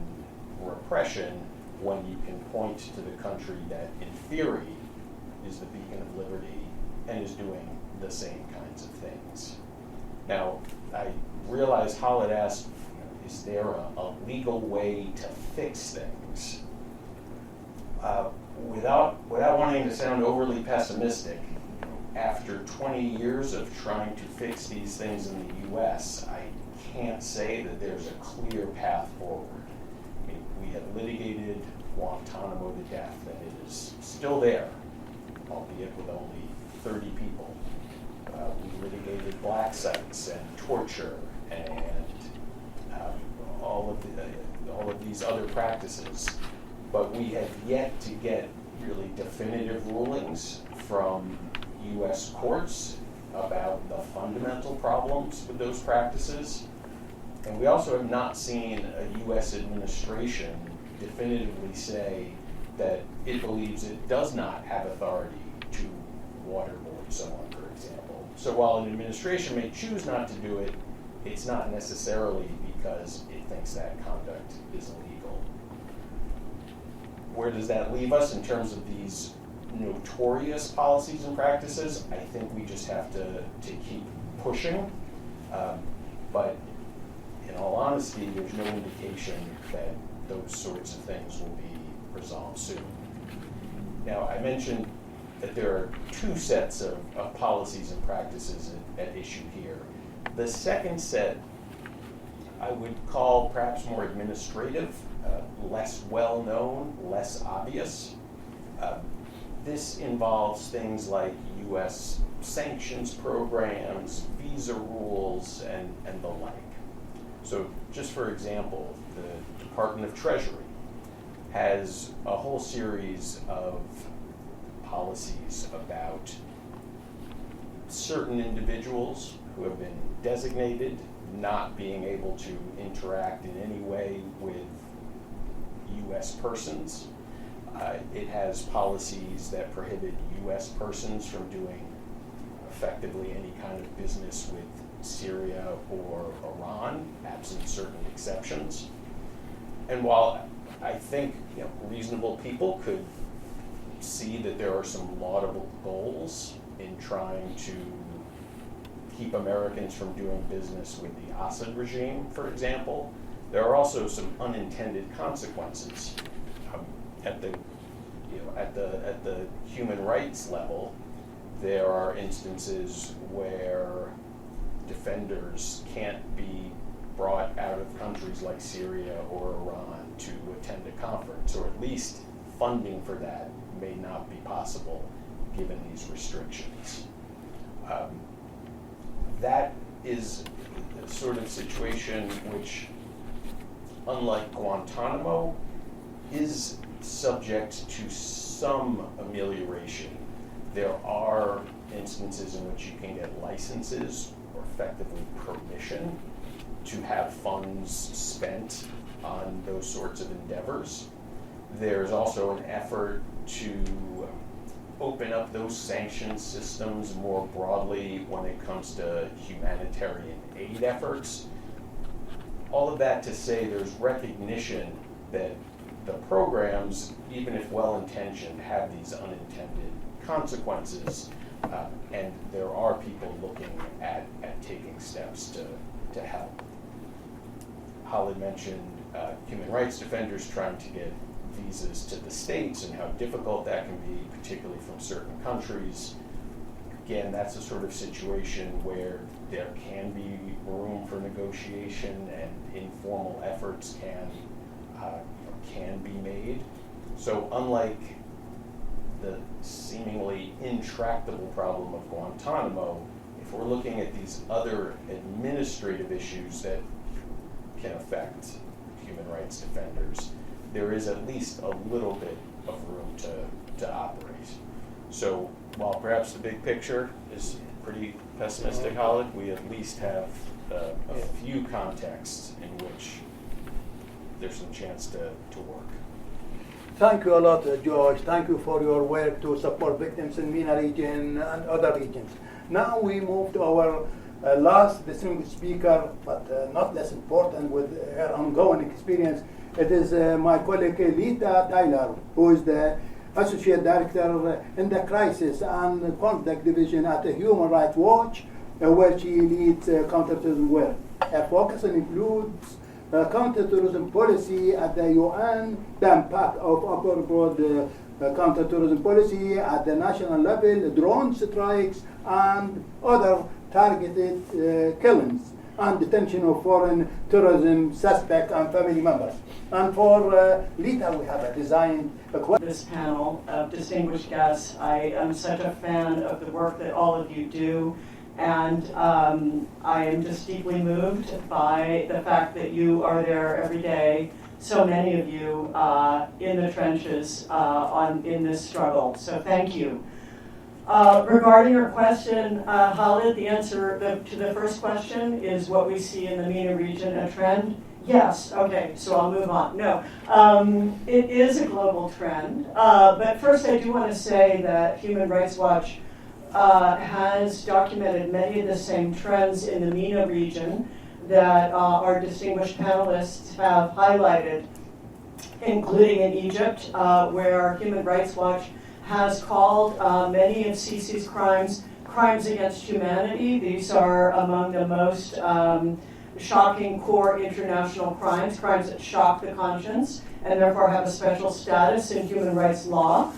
repression when you can point to the country that, in theory, is the beacon of liberty and is doing the same kinds of things. Now, I realize Khalid asked, is there a legal way to fix things? Without wanting to sound overly pessimistic, after 20 years of trying to fix these things in the U.S., I can't say that there's a clear path forward. I mean, we have litigated Guantanamo to death, and it is still there, albeit with only 30 people. We litigated black sites and torture and all of these other practices, but we have yet to get really definitive rulings from U.S. courts about the fundamental problems with those practices. And we also have not seen a U.S. administration definitively say that it believes it does not have authority to waterboard someone, for example. So while an administration may choose not to do it, it's not necessarily because it thinks that conduct is illegal. Where does that leave us in terms of these notorious policies and practices? I think we just have to keep pushing. But in all honesty, there's no indication that those sorts of things will be resolved soon. Now, I mentioned that there are two sets of policies and practices at issue here. The second set I would call perhaps more administrative, less well-known, less obvious. This involves things like U.S. sanctions programs, visa rules, and the like. So just for example, the Department of Treasury has a whole series of policies about certain individuals who have been designated not being able to interact in any way with U.S. persons. It has policies that prohibit U.S. persons from doing effectively any kind of business with Syria or Iran, absent certain exceptions. And while I think reasonable people could see that there are some laudable goals in trying to keep Americans from doing business with the Assad regime, for example, there are also some unintended consequences. At the human rights level, there are instances where defenders can't be brought out of countries like Syria or Iran to attend a conference, or at least funding for that may not be possible given these restrictions. That is the sort of situation which, unlike Guantanamo, is subject to some amelioration. There are instances in which you can get licenses or effectively permission to have funds spent on those sorts of endeavors. There's also an effort to open up those sanctions systems more broadly when it comes to humanitarian aid efforts. All of that to say there's recognition that the programs, even if well-intentioned, have these unintended consequences, and there are people looking at taking steps to help. Hala mentioned human rights defenders trying to get visas to the States and how difficult that can be, particularly from certain countries. Again, that's a sort of situation where there can be room for negotiation and informal efforts can be made. So unlike the seemingly intractable problem of Guantanamo, if we're looking at these other administrative issues that can affect human rights defenders, there is at least a little bit of room to operate. So while perhaps the big picture is pretty pessimistic, Khalid, we at least have a few contexts in which there's some chance to work. Thank you a lot, George. Thank you for your work to support victims in MENA region and other regions. Now we move to our last distinguished speaker, but not less important with her ongoing experience. It is my colleague Letta Tayler, who is the Associate Director in the Crisis and Conflict Division at the Human Rights Watch, where she leads counterterrorism work. Her focus includes counterterrorism policy at the UN, the impact of upper broad counterterrorism policy at the national level, drone strikes, and other targeted killings and detention of foreign terrorism suspects and family members. And for Letta, we have designed this panel of distinguished guests. I am such a fan of the work that all of you do, and I am just deeply moved by the fact that you are there every day, so many of you in the trenches in this struggle. So thank you. Regarding your question, Khalid, the answer to the first question is what we see in the MENA region, a trend. Yes, okay, so I'll move on. No, it is a global trend, but first I do want to say that Human Rights Watch has documented many of the same trends in the MENA region that our distinguished panelists have highlighted, including in Egypt, where Human Rights Watch has called many of Sisi's crimes against humanity. These are among the most shocking core international crimes that shock the conscience and therefore have a special status in human rights law.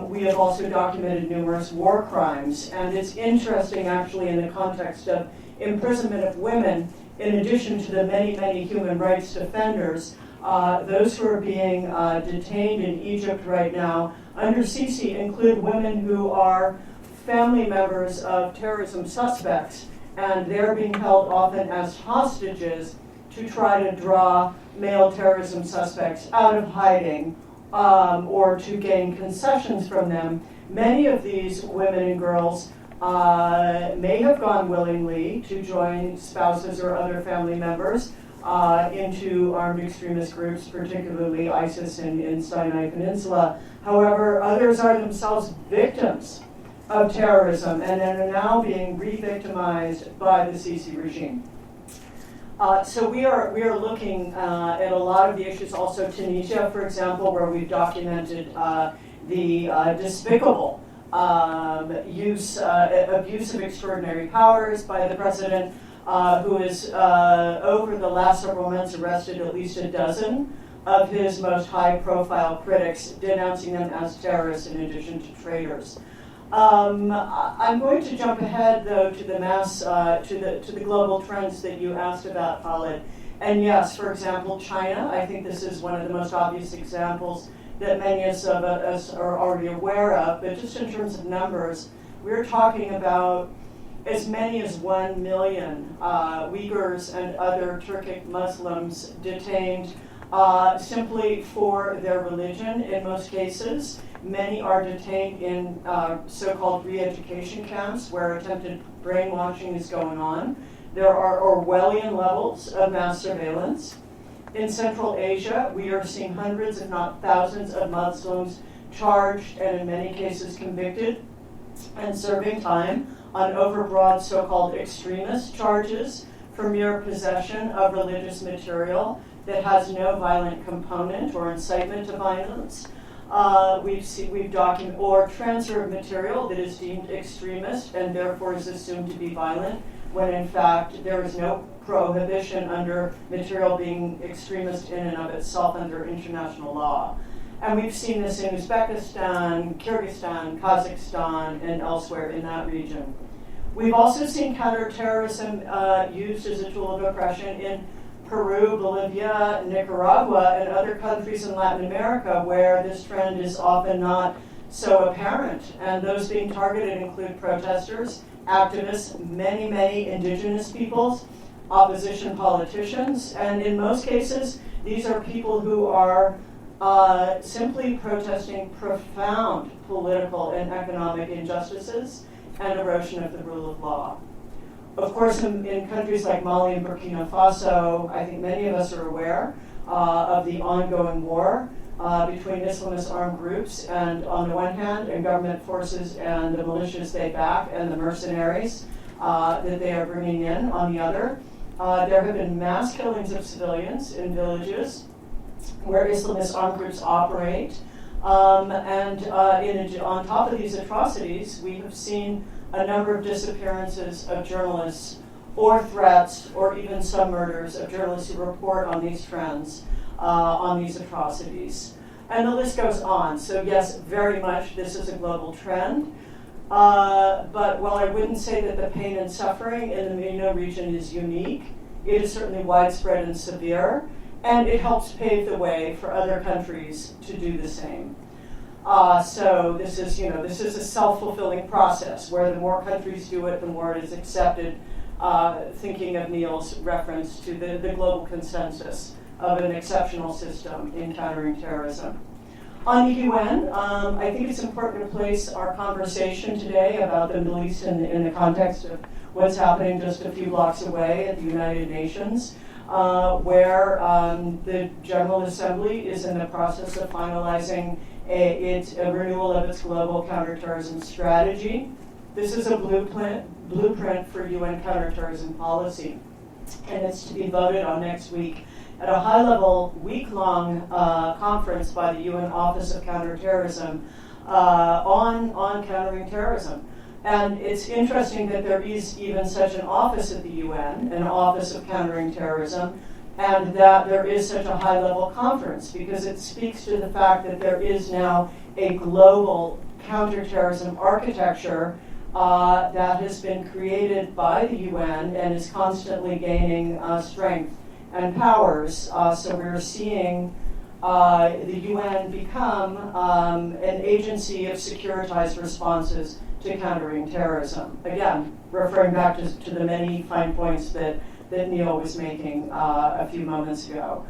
We have also documented numerous war crimes, and it's interesting actually in the context of imprisonment of women, in addition to the many, many human rights defenders, those who are being detained in Egypt right now under Sisi include women who are family members of terrorism suspects, and they're being held often as hostages to try to draw male terrorism suspects out of hiding or to gain concessions from them. Many of these women and girls may have gone willingly to join spouses or other family members into armed extremist groups, particularly ISIS in Sinai Peninsula. However, others are themselves victims of terrorism and are now being re-victimized by the Sisi regime. So we are looking at a lot of the issues. Also Tunisia, for example, where we've documented the despicable abuse of extraordinary powers by the president, who has, over the last several months, arrested at least a dozen of his most high-profile critics, denouncing them as terrorists in addition to traitors. I'm going to jump ahead, though, to the to the global trends that you asked about, Khalid. And yes, for example, China. I think this is one of the most obvious examples that many of us are already aware of. But just in terms of numbers, we're talking about as many as 1 million Uyghurs and other Turkic Muslims detained simply for their religion in most cases. Many are detained in so-called re-education camps where attempted brainwashing is going on. There are Orwellian levels of mass surveillance. In Central Asia, we are seeing hundreds, if not thousands, of Muslims charged and in many cases convicted and serving time on overbroad so-called extremist charges for mere possession of religious material that has no violent component or incitement to violence. We've documented, or transfer of material that is deemed extremist and therefore is assumed to be violent, when in fact there is no prohibition under material being extremist in and of itself under international law. And we've seen this in Uzbekistan, Kyrgyzstan, Kazakhstan, and elsewhere in that region. We've also seen counterterrorism used as a tool of oppression in Peru, Bolivia, Nicaragua, and other countries in Latin America where this trend is often not so apparent. And those being targeted include protesters, activists, many indigenous peoples, opposition politicians, and in most cases, these are people who are simply protesting profound political and economic injustices and erosion of the rule of law. Of course, in countries like Mali and Burkina Faso, I think many of us are aware of the ongoing war between Islamist armed groups and, on the one hand, and government forces and the militias they back and the mercenaries that they are bringing in on the other. There have been mass killings of civilians in villages where Islamist armed groups operate. On top of these atrocities, we have seen a number of disappearances of journalists or threats or even some murders of journalists who report on these trends, on these atrocities. And the list goes on. So yes, very much this is a global trend. But while I wouldn't say that the pain and suffering in the MENA region is unique, it is certainly widespread and severe, and it helps pave the way for other countries to do the same. So this is a self-fulfilling process where the more countries do it, the more it is accepted. Thinking of Neil's reference to the global consensus of an exceptional system in countering terrorism. On the UN, I think it's important to place our conversation today about the Middle East in the context of what's happening just a few blocks away at the United Nations, where the General Assembly is in the process of finalizing a renewal of its global counterterrorism strategy. This is a blueprint for UN counterterrorism policy, and it's to be voted on next week at a high-level, week-long conference by the UN Office of Counterterrorism on countering terrorism. And it's interesting that there is even such an office at the UN, an Office of Countering Terrorism, and that there is such a high-level conference, because it speaks to the fact that there is now a global counterterrorism architecture that has been created by the UN and is constantly gaining strength and powers. So we're seeing the UN become an agency of securitized responses to countering terrorism. Again, referring back to the many fine points that Neil was making a few moments ago.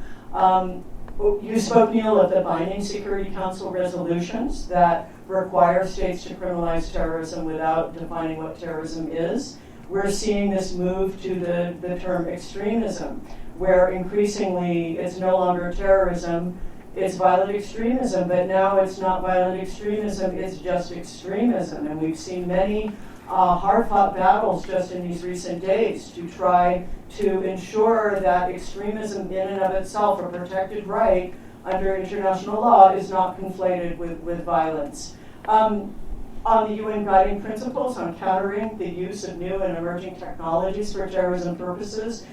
You spoke, Neil, of the binding Security Council resolutions that require states to criminalize terrorism without defining what terrorism is. We're seeing this move to the term extremism, where increasingly it's no longer terrorism, it's violent extremism, but now it's not violent extremism, it's just extremism. And we've seen many hard-fought battles just in these recent days to try to ensure that extremism in and of itself, a protected right under international law, is not conflated with violence. on the UN guiding principles on countering the use of new and emerging technologies for terrorism purposes.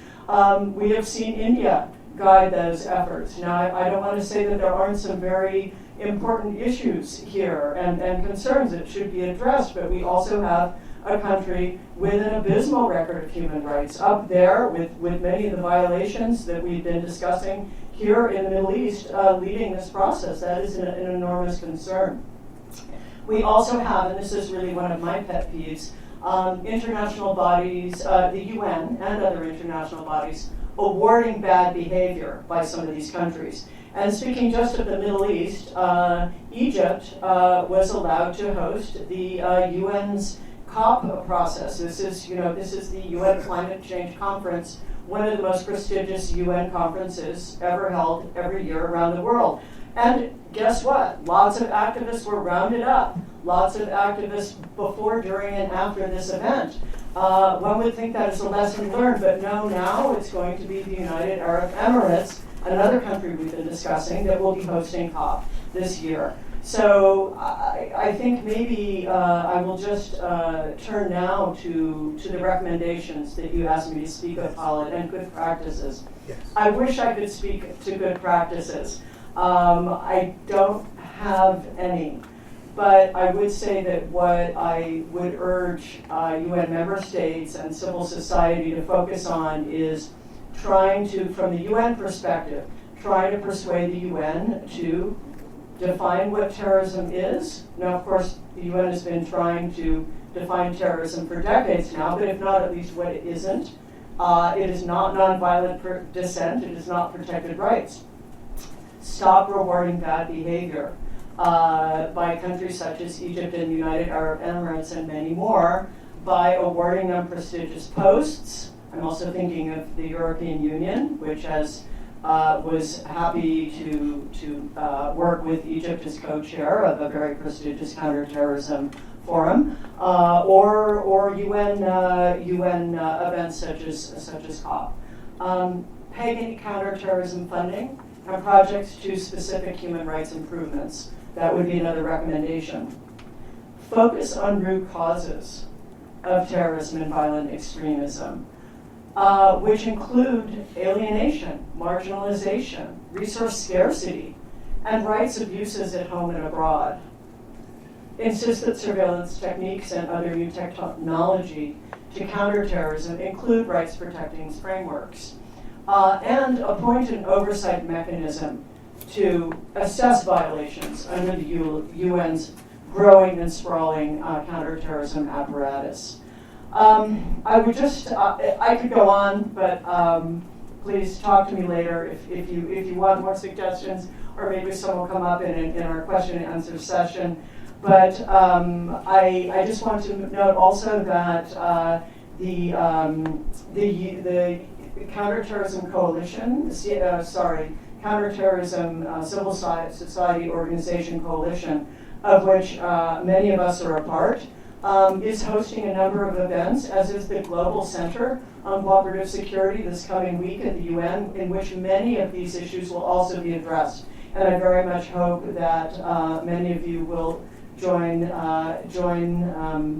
We have seen India guide those efforts. Now, I don't want to say that there aren't some very important issues here and concerns that should be addressed, but we also have a country with an abysmal record of human rights up there with many of the violations that we've been discussing here in the Middle East leading this process. That is an enormous concern. We also have, and this is really one of my pet peeves, international bodies, the UN and other international bodies, awarding bad behavior by some of these countries. And speaking just of the Middle East, Egypt was allowed to host the UN's COP process. This is the UN Climate Change Conference, one of the most prestigious UN conferences ever held every year around the world. And guess what? Lots of activists were rounded up. Lots of activists before, during, and after this event. One would think that is a lesson learned, but no, now it's going to be the United Arab Emirates, another country we've been discussing, that will be hosting COP this year. So I think maybe I will just turn now to the recommendations that you asked me to speak of, Khalid, and good practices. Yes. I wish I could speak to good practices. I don't have any. But I would say that what I would urge UN member states and civil society to focus on is trying to, from the UN perspective, try to persuade the UN to define what terrorism is. Now, of course, the UN has been trying to define terrorism for decades now, but if not, at least what it isn't. It is not nonviolent dissent. It is not protected rights. Stop rewarding bad behavior by countries such as Egypt and the United Arab Emirates and many more by awarding them prestigious posts. I'm also thinking of the European Union, which was happy to work with Egypt as co-chair of a very prestigious counter-terrorism forum, or UN events such as COP. Pay any counter-terrorism funding and projects to specific human rights improvements. That would be another recommendation. Focus on root causes of terrorism and violent extremism, which include alienation, marginalization, resource scarcity, and rights abuses at home and abroad. Insist that surveillance techniques and other new technology to counter terrorism include rights protecting frameworks, and appoint an oversight mechanism to assess violations under the UN's growing and sprawling counterterrorism apparatus. I would just, I could go on, but please talk to me later if you want more suggestions, or maybe some will come up in our question and answer session. But I just want to note also that the Counterterrorism Coalition, Counterterrorism Civil Society Organization Coalition, of which many of us are a part, is hosting a number of events, as is the Global Center on Cooperative Security this coming week at the UN, in which many of these issues will also be addressed. And I very much hope that many of you will join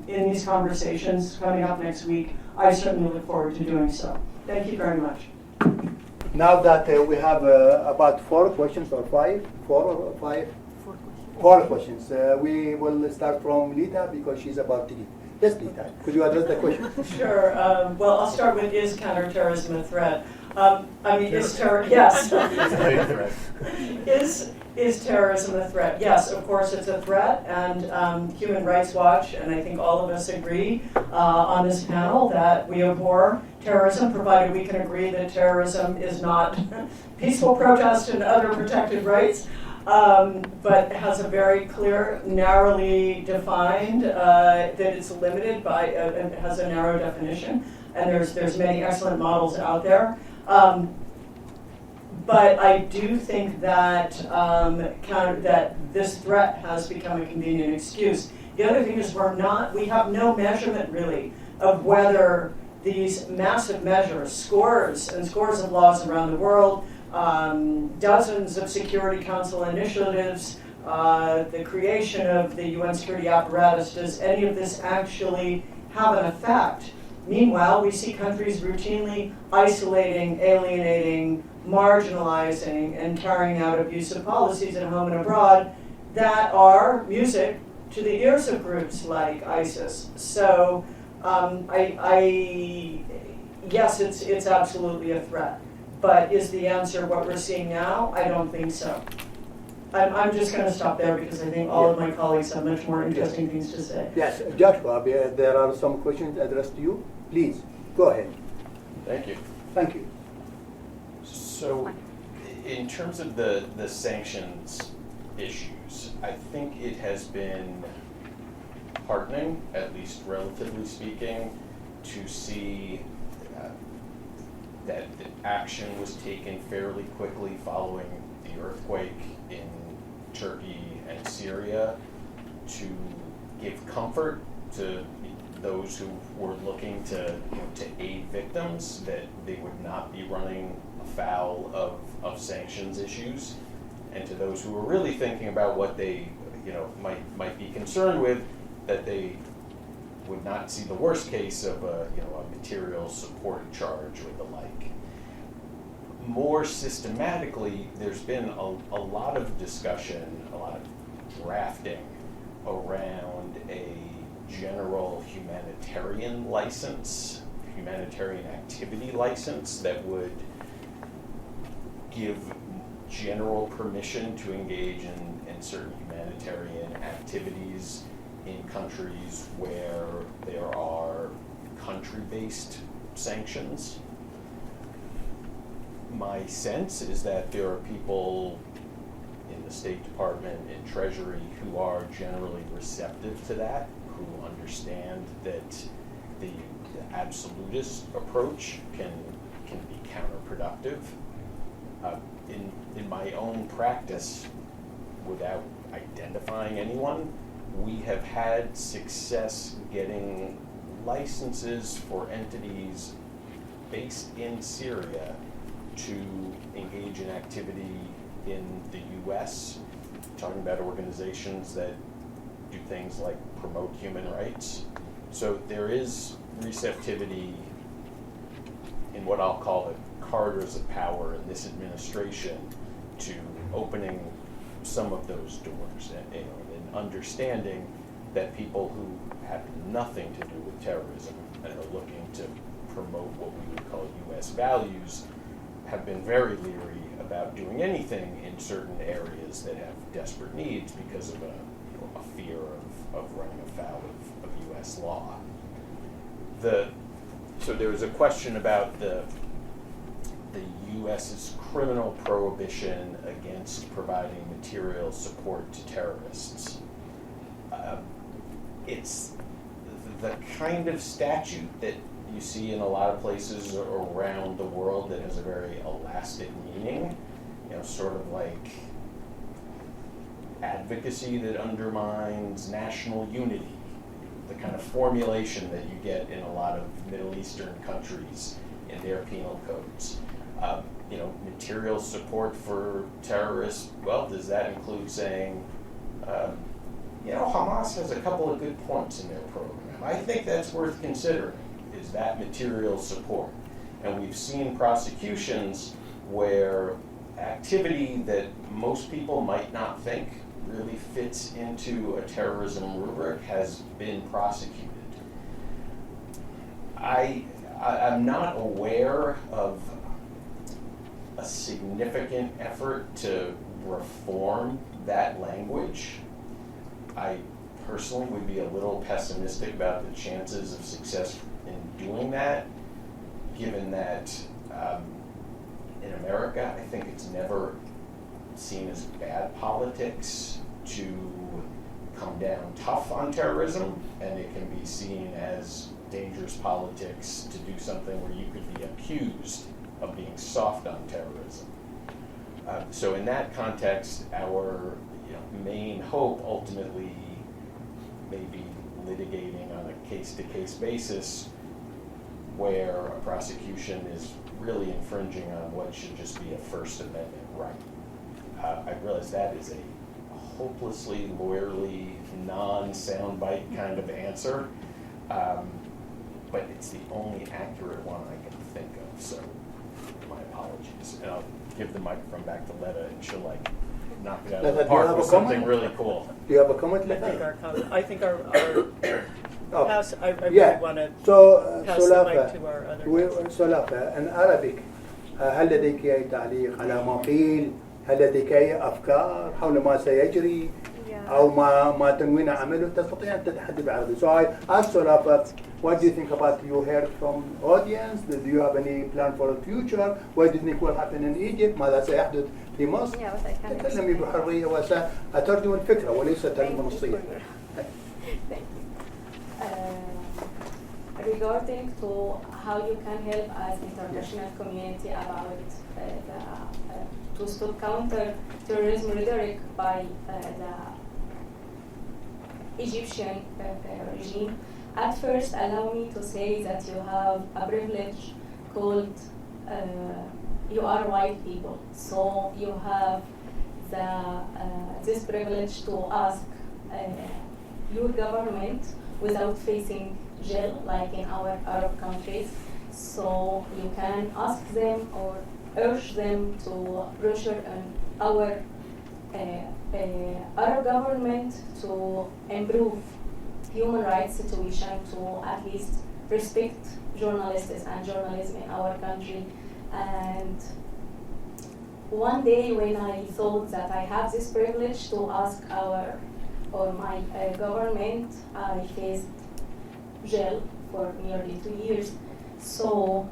in these conversations coming up next week. I certainly look forward to doing so. Thank you very much. Now that we have about 4 questions or 5, 4 or 5? 4 questions. We will start from Letta because she's about to leave. Yes, Letta, could you address the question? Sure. Well, I'll start with, is counterterrorism a threat? Is terrorism a threat? Yes, of course it's a threat, and Human Rights Watch, and I think all of us agree on this panel that we abhor terrorism, provided we can agree that terrorism is not peaceful protest and other protected rights, but has a very clear, narrowly defined, that it's limited by, and has a narrow definition, and there's many excellent models out there. But I do think that that this threat has become a convenient excuse. The other thing is we have no measurement really of whether these massive measures, scores and scores of laws around the world, dozens of Security Council initiatives, the creation of the UN security apparatus, does any of this actually have an effect? Meanwhile, we see countries routinely isolating, alienating, marginalizing, and carrying out abusive policies at home and abroad that are music to the ears of groups like ISIS. So, yes, it's absolutely a threat. But is the answer what we're seeing now? I don't think so. I'm just going to stop there because I think all of my colleagues have much more interesting things to say. Yes, Joshua, there are some questions addressed to you. Please, go ahead. Thank you. Thank you. So, in terms of the sanctions issues, I think it has been heartening, at least relatively speaking, to see that the action was taken fairly quickly following the earthquake in Turkey and Syria to give comfort to those who were looking to aid victims, that they would not be running afoul of sanctions issues, and to those who were really thinking about what they might be concerned with, that they would not see the worst case of a material support charge or the like. More systematically, there's been a lot of discussion, a lot of drafting around a general humanitarian license, humanitarian activity license that would give general permission to engage in certain humanitarian activities in countries where there are country-based sanctions. My sense is that there are people in the State Department and Treasury who are generally receptive to that, who understand that the absolutist approach can be counterproductive. In my own practice, without identifying anyone, we have had success getting licenses for entities based in Syria to engage in activity in the US, talking about organizations that do things like promote human rights. So there is receptivity in what I'll call the corridors of power in this administration to opening some of those doors and understanding that people who have nothing to do with terrorism and are looking to promote what we would call US values have been very leery about doing anything in certain areas that have desperate needs because of a fear of running afoul of US law. So there was a question about the US's criminal prohibition against providing material support to terrorists. It's the kind of statute that you see in a lot of places around the world that has a very elastic meaning, sort of like advocacy that undermines national unity, the kind of formulation that you get in a lot of Middle Eastern countries in their penal codes. Material support for terrorists, well, does that include saying, Hamas has a couple of good points in their program. I think that's worth considering, is that material support. And we've seen prosecutions where activity that most people might not think really fits into a terrorism rubric has been prosecuted. I'm not aware of a significant effort to reform that language. I personally would be a little pessimistic about the chances of success in doing that, given that in America, I think it's never seen as bad politics to come down tough on terrorism, and it can be seen as dangerous politics to do something where you could be accused of being soft on terrorism. So in that context, our main hope ultimately may be litigating on a case-to-case basis where a prosecution is really infringing on what should just be a First Amendment right. I realize that is a hopelessly lawyerly, non-soundbite kind of answer, but it's the only accurate one I can think of, so my apologies. And I'll give the microphone back to Letta, and she'll like knock it out of the park with something really cool. Do you have a comment, I Letta? think our pass, I Yeah. really want to So, pass the mic to our other guests. Solafa, in Arabic, هل لديك أي تعليق على ما قيل؟ هل لديك أي أفكار حول ما سيجري أو ما تنوين عمله؟ تستطيع أن تتحدث بالعربي. So I asked Solafa, what do you think about you heard from audience? Do you have any plan for the future? What do you think will happen in Egypt? ماذا سيحدث في مصر؟ تكلمي بحرية وسأترجم الفكرة وليس ترجمة نصية. Regarding to how you can help as international community about to stop counter-terrorism rhetoric by the Egyptian regime. At first, allow me to say that you have a privilege called you are white people. So you have this privilege to ask your government without facing jail like in our Arab countries. So you can ask them or urge them to pressure on our Arab government to improve human rights situation, to at least respect journalists and journalism in our country. And one day when I thought that I have this privilege to ask my government, I faced jail for nearly 2 years. So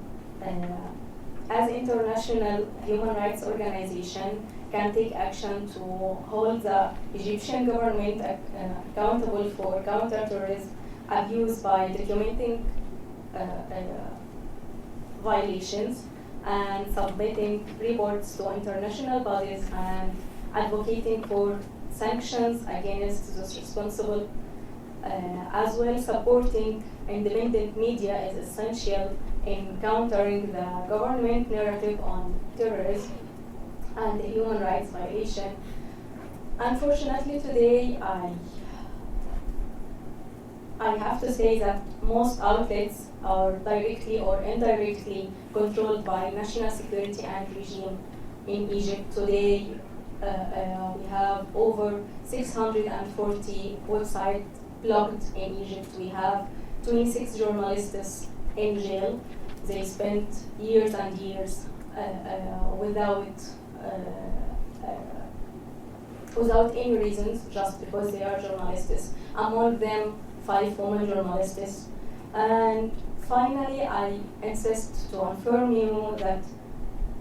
as international human rights organization can take action to hold the Egyptian government accountable for counter-terrorism abuse by documenting violations and submitting reports to international bodies and advocating for sanctions against those responsible. As well, supporting independent media is essential in countering the government narrative on terrorism and human rights violation. Unfortunately, today I have to say that most outlets are directly or indirectly controlled by national security and regime in Egypt. Today, we have over 640 websites blocked in Egypt. We have 26 journalists in jail. They spent years and years without any reasons, just because they are journalists. Among them, 5 women journalists. And finally, I insist to inform you that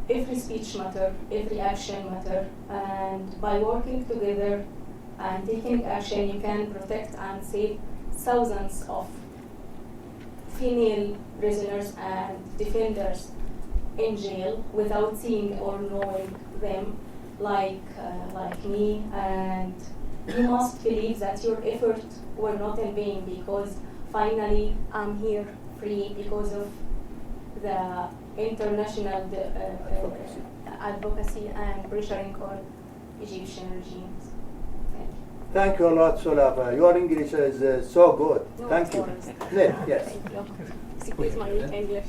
every speech matters, every action matters, and by working together and taking action, you can protect and save thousands of female prisoners and defenders in jail without seeing or knowing them, like me. And you must believe that your efforts were not in vain, because finally I'm here free because of the international advocacy and pressuring on Egyptian regimes. Thank you a lot, Solafa. Your English is so good. No, Thank you. Yes. Thank you. Excuse my English.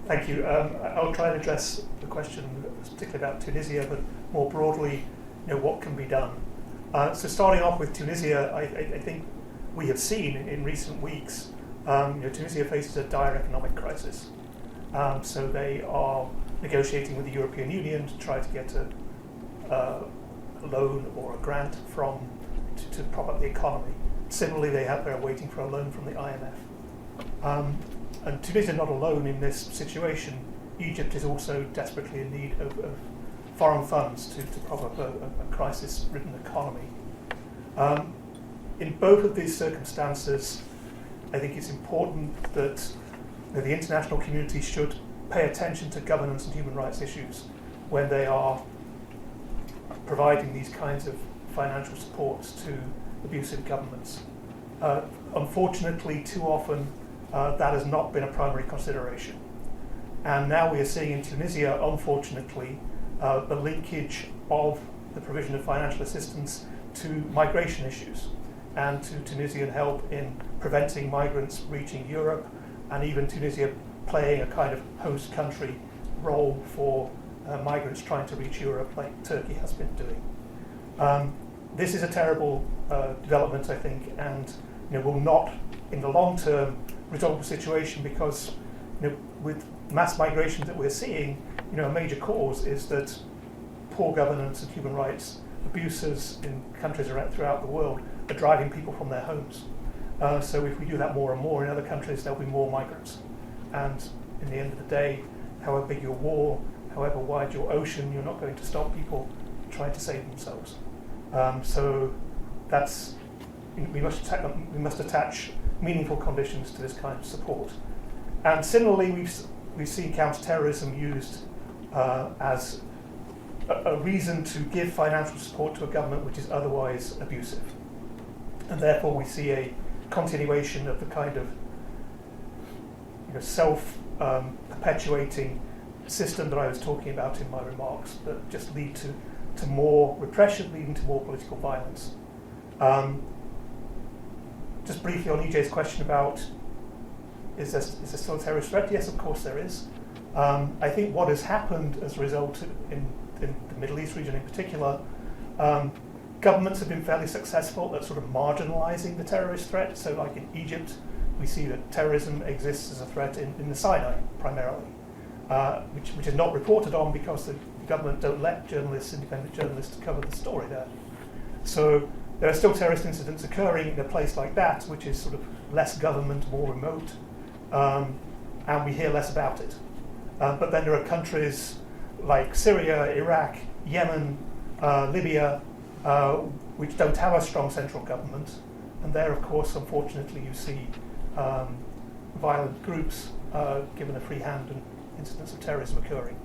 Thank you. I'll try and address the question particularly about Tunisia, but more broadly, what can be done. So starting off with Tunisia, I think we have seen in recent weeks, Tunisia faces a dire economic crisis. So they are negotiating with the European Union to try to get a loan or a grant to prop up the economy. Similarly, they're waiting for a loan from the IMF. And Tunisia is not alone in this situation. Egypt is also desperately in need of foreign funds to prop up a crisis-ridden economy. In both of these circumstances, I think it's important that the international community should pay attention to governance and human rights issues when they are providing these kinds of financial supports to abusive governments. Unfortunately, too often, that has not been a primary consideration. And now we are seeing in Tunisia, unfortunately, the linkage of the provision of financial assistance to migration issues and to Tunisian help in preventing migrants reaching Europe, and even Tunisia playing a kind of host country role for migrants trying to reach Europe, like Turkey has been doing. This is a terrible development, I think, and will not, in the long term, resolve the situation, because with mass migration that we're seeing, a major cause is that poor governance and human rights abuses in countries throughout the world are driving people from their homes. So if we do that more and more in other countries, there'll be more migrants. And in the end of the day, however big your war, however wide your ocean, you're not going to stop people trying to save themselves. So that's, we must attach meaningful conditions to this kind of support. And similarly, we've seen counter-terrorism used as a reason to give financial support to a government which is otherwise abusive. And therefore we see a continuation of the kind of self-perpetuating system that I was talking about in my remarks, that just lead to more repression, leading to more political violence. Just briefly on EJ's question about is there still a terrorist threat? Yes, of course there is. I think what has happened as a result in the Middle East region in particular, governments have been fairly successful at sort of marginalizing the terrorist threat. So like in Egypt, we see that terrorism exists as a threat in the Sinai primarily, which is not reported on because the government don't let independent journalists cover the story there. So there are still terrorist incidents occurring in a place like that, which is sort of less government, more remote, and we hear less about it. But then there are countries like Syria, Iraq, Yemen, Libya, which don't have a strong central government. And there, of course, unfortunately, you see violent groups given a free hand and incidents of terrorism occurring.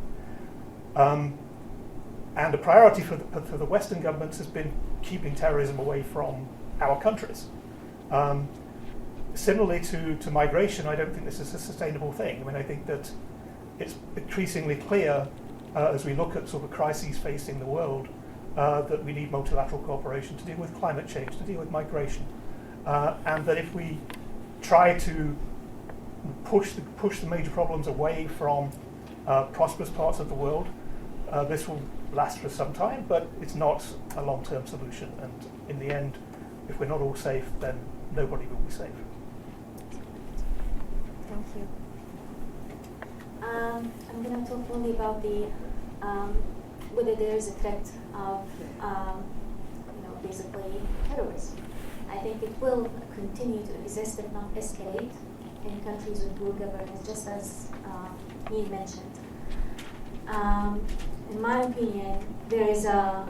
And a priority for the Western governments has been keeping terrorism away from our countries. Similarly to migration, I don't think this is a sustainable thing. I mean, I think that it's increasingly clear as we look at sort of crises facing the world that we need multilateral cooperation to deal with climate change, to deal with migration, and that if we try to push the major problems away from prosperous parts of the world, this will last for some time, but it's not a long-term solution. And in the end, if we're not all safe, then nobody will be safe. Thank you. I'm going to talk only about the whether there is a threat of basically terrorism. I think it will continue to exist, if not escalate, in countries with poor governance, just as Neil mentioned. In my opinion, there is a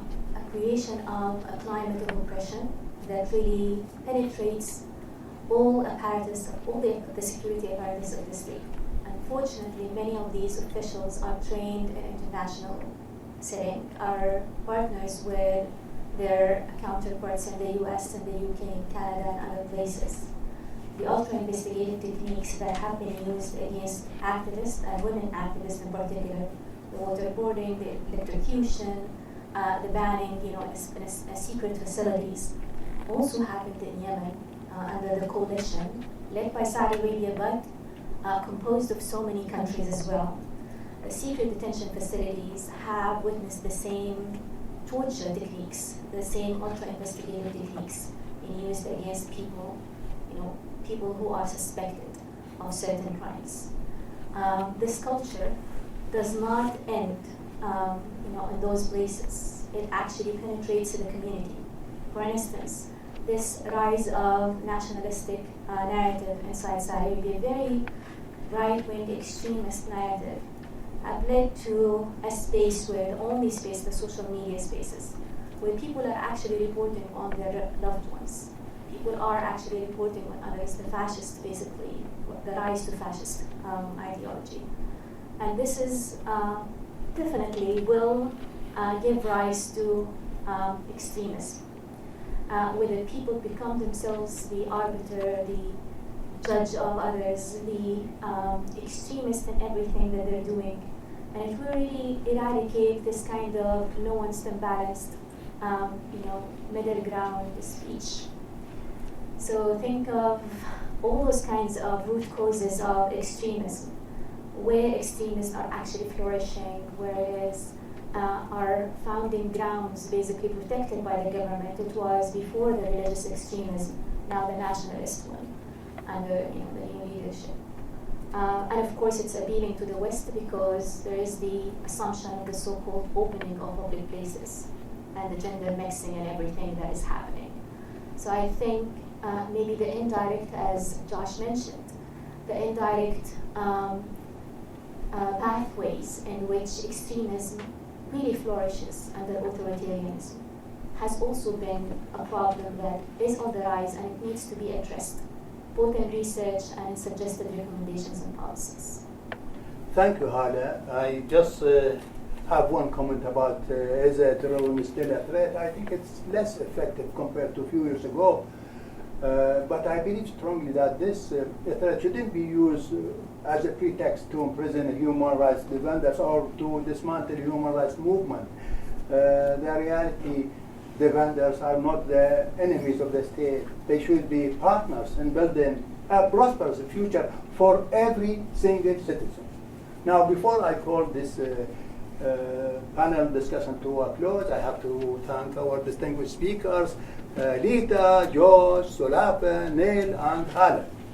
creation of a climate of oppression that really penetrates all apparatus, all the security apparatus of the state. Unfortunately, many of these officials are trained in international setting, are partners with their counterparts in the US and the UK and Canada and other places. The ultra-investigative techniques that have been used against activists and women activists in particular, the waterboarding, the electrocution, the banning, in secret facilities, also happened in Yemen under the coalition led by Saudi Arabia, but composed of so many countries as well. The secret detention facilities have witnessed the same torture techniques, the same ultra-investigative techniques being used against people, people who are suspected of certain crimes. This culture does not end, in those places. It actually penetrates to the community. For instance, this rise of nationalistic narrative inside Saudi Arabia, very right-wing extremist narrative, have led to a space where the only space, the social media spaces, where people are actually reporting on their loved ones. People are actually reporting on others, the fascist, basically, the rise to fascist ideology. And this is definitely will give rise to extremism, whether people become themselves the arbiter, the judge of others, the extremist in everything that they're doing. And it will really eradicate this kind of nuanced and balanced middle ground speech. So think of all those kinds of root causes of extremism, where extremists are actually flourishing, whereas our founding grounds basically protected by the government. It was before the religious extremism, now the nationalist one, under the new leadership. And of course, it's appealing to the West because there is the assumption of the so-called opening of public places and the gender mixing and everything that is happening. So I think maybe the indirect, as Josh mentioned, the indirect pathways in which extremism really flourishes under authoritarianism has also been a problem that is on the rise and it needs to be addressed, both in research and in suggested recommendations and policies. Thank you, Hala. I just have one comment about is terrorism still a threat? I think it's less effective compared to a few years ago. But I believe strongly that this threat shouldn't be used as a pretext to imprison human rights defenders or to dismantle human rights movement. The reality, defenders are not the enemies of the state. They should be partners in building a prosperous future for every single citizen. Now, before I call this panel discussion to a close, I have to thank our distinguished speakers, Letta, Josh, Solafa, Neil, and Hala.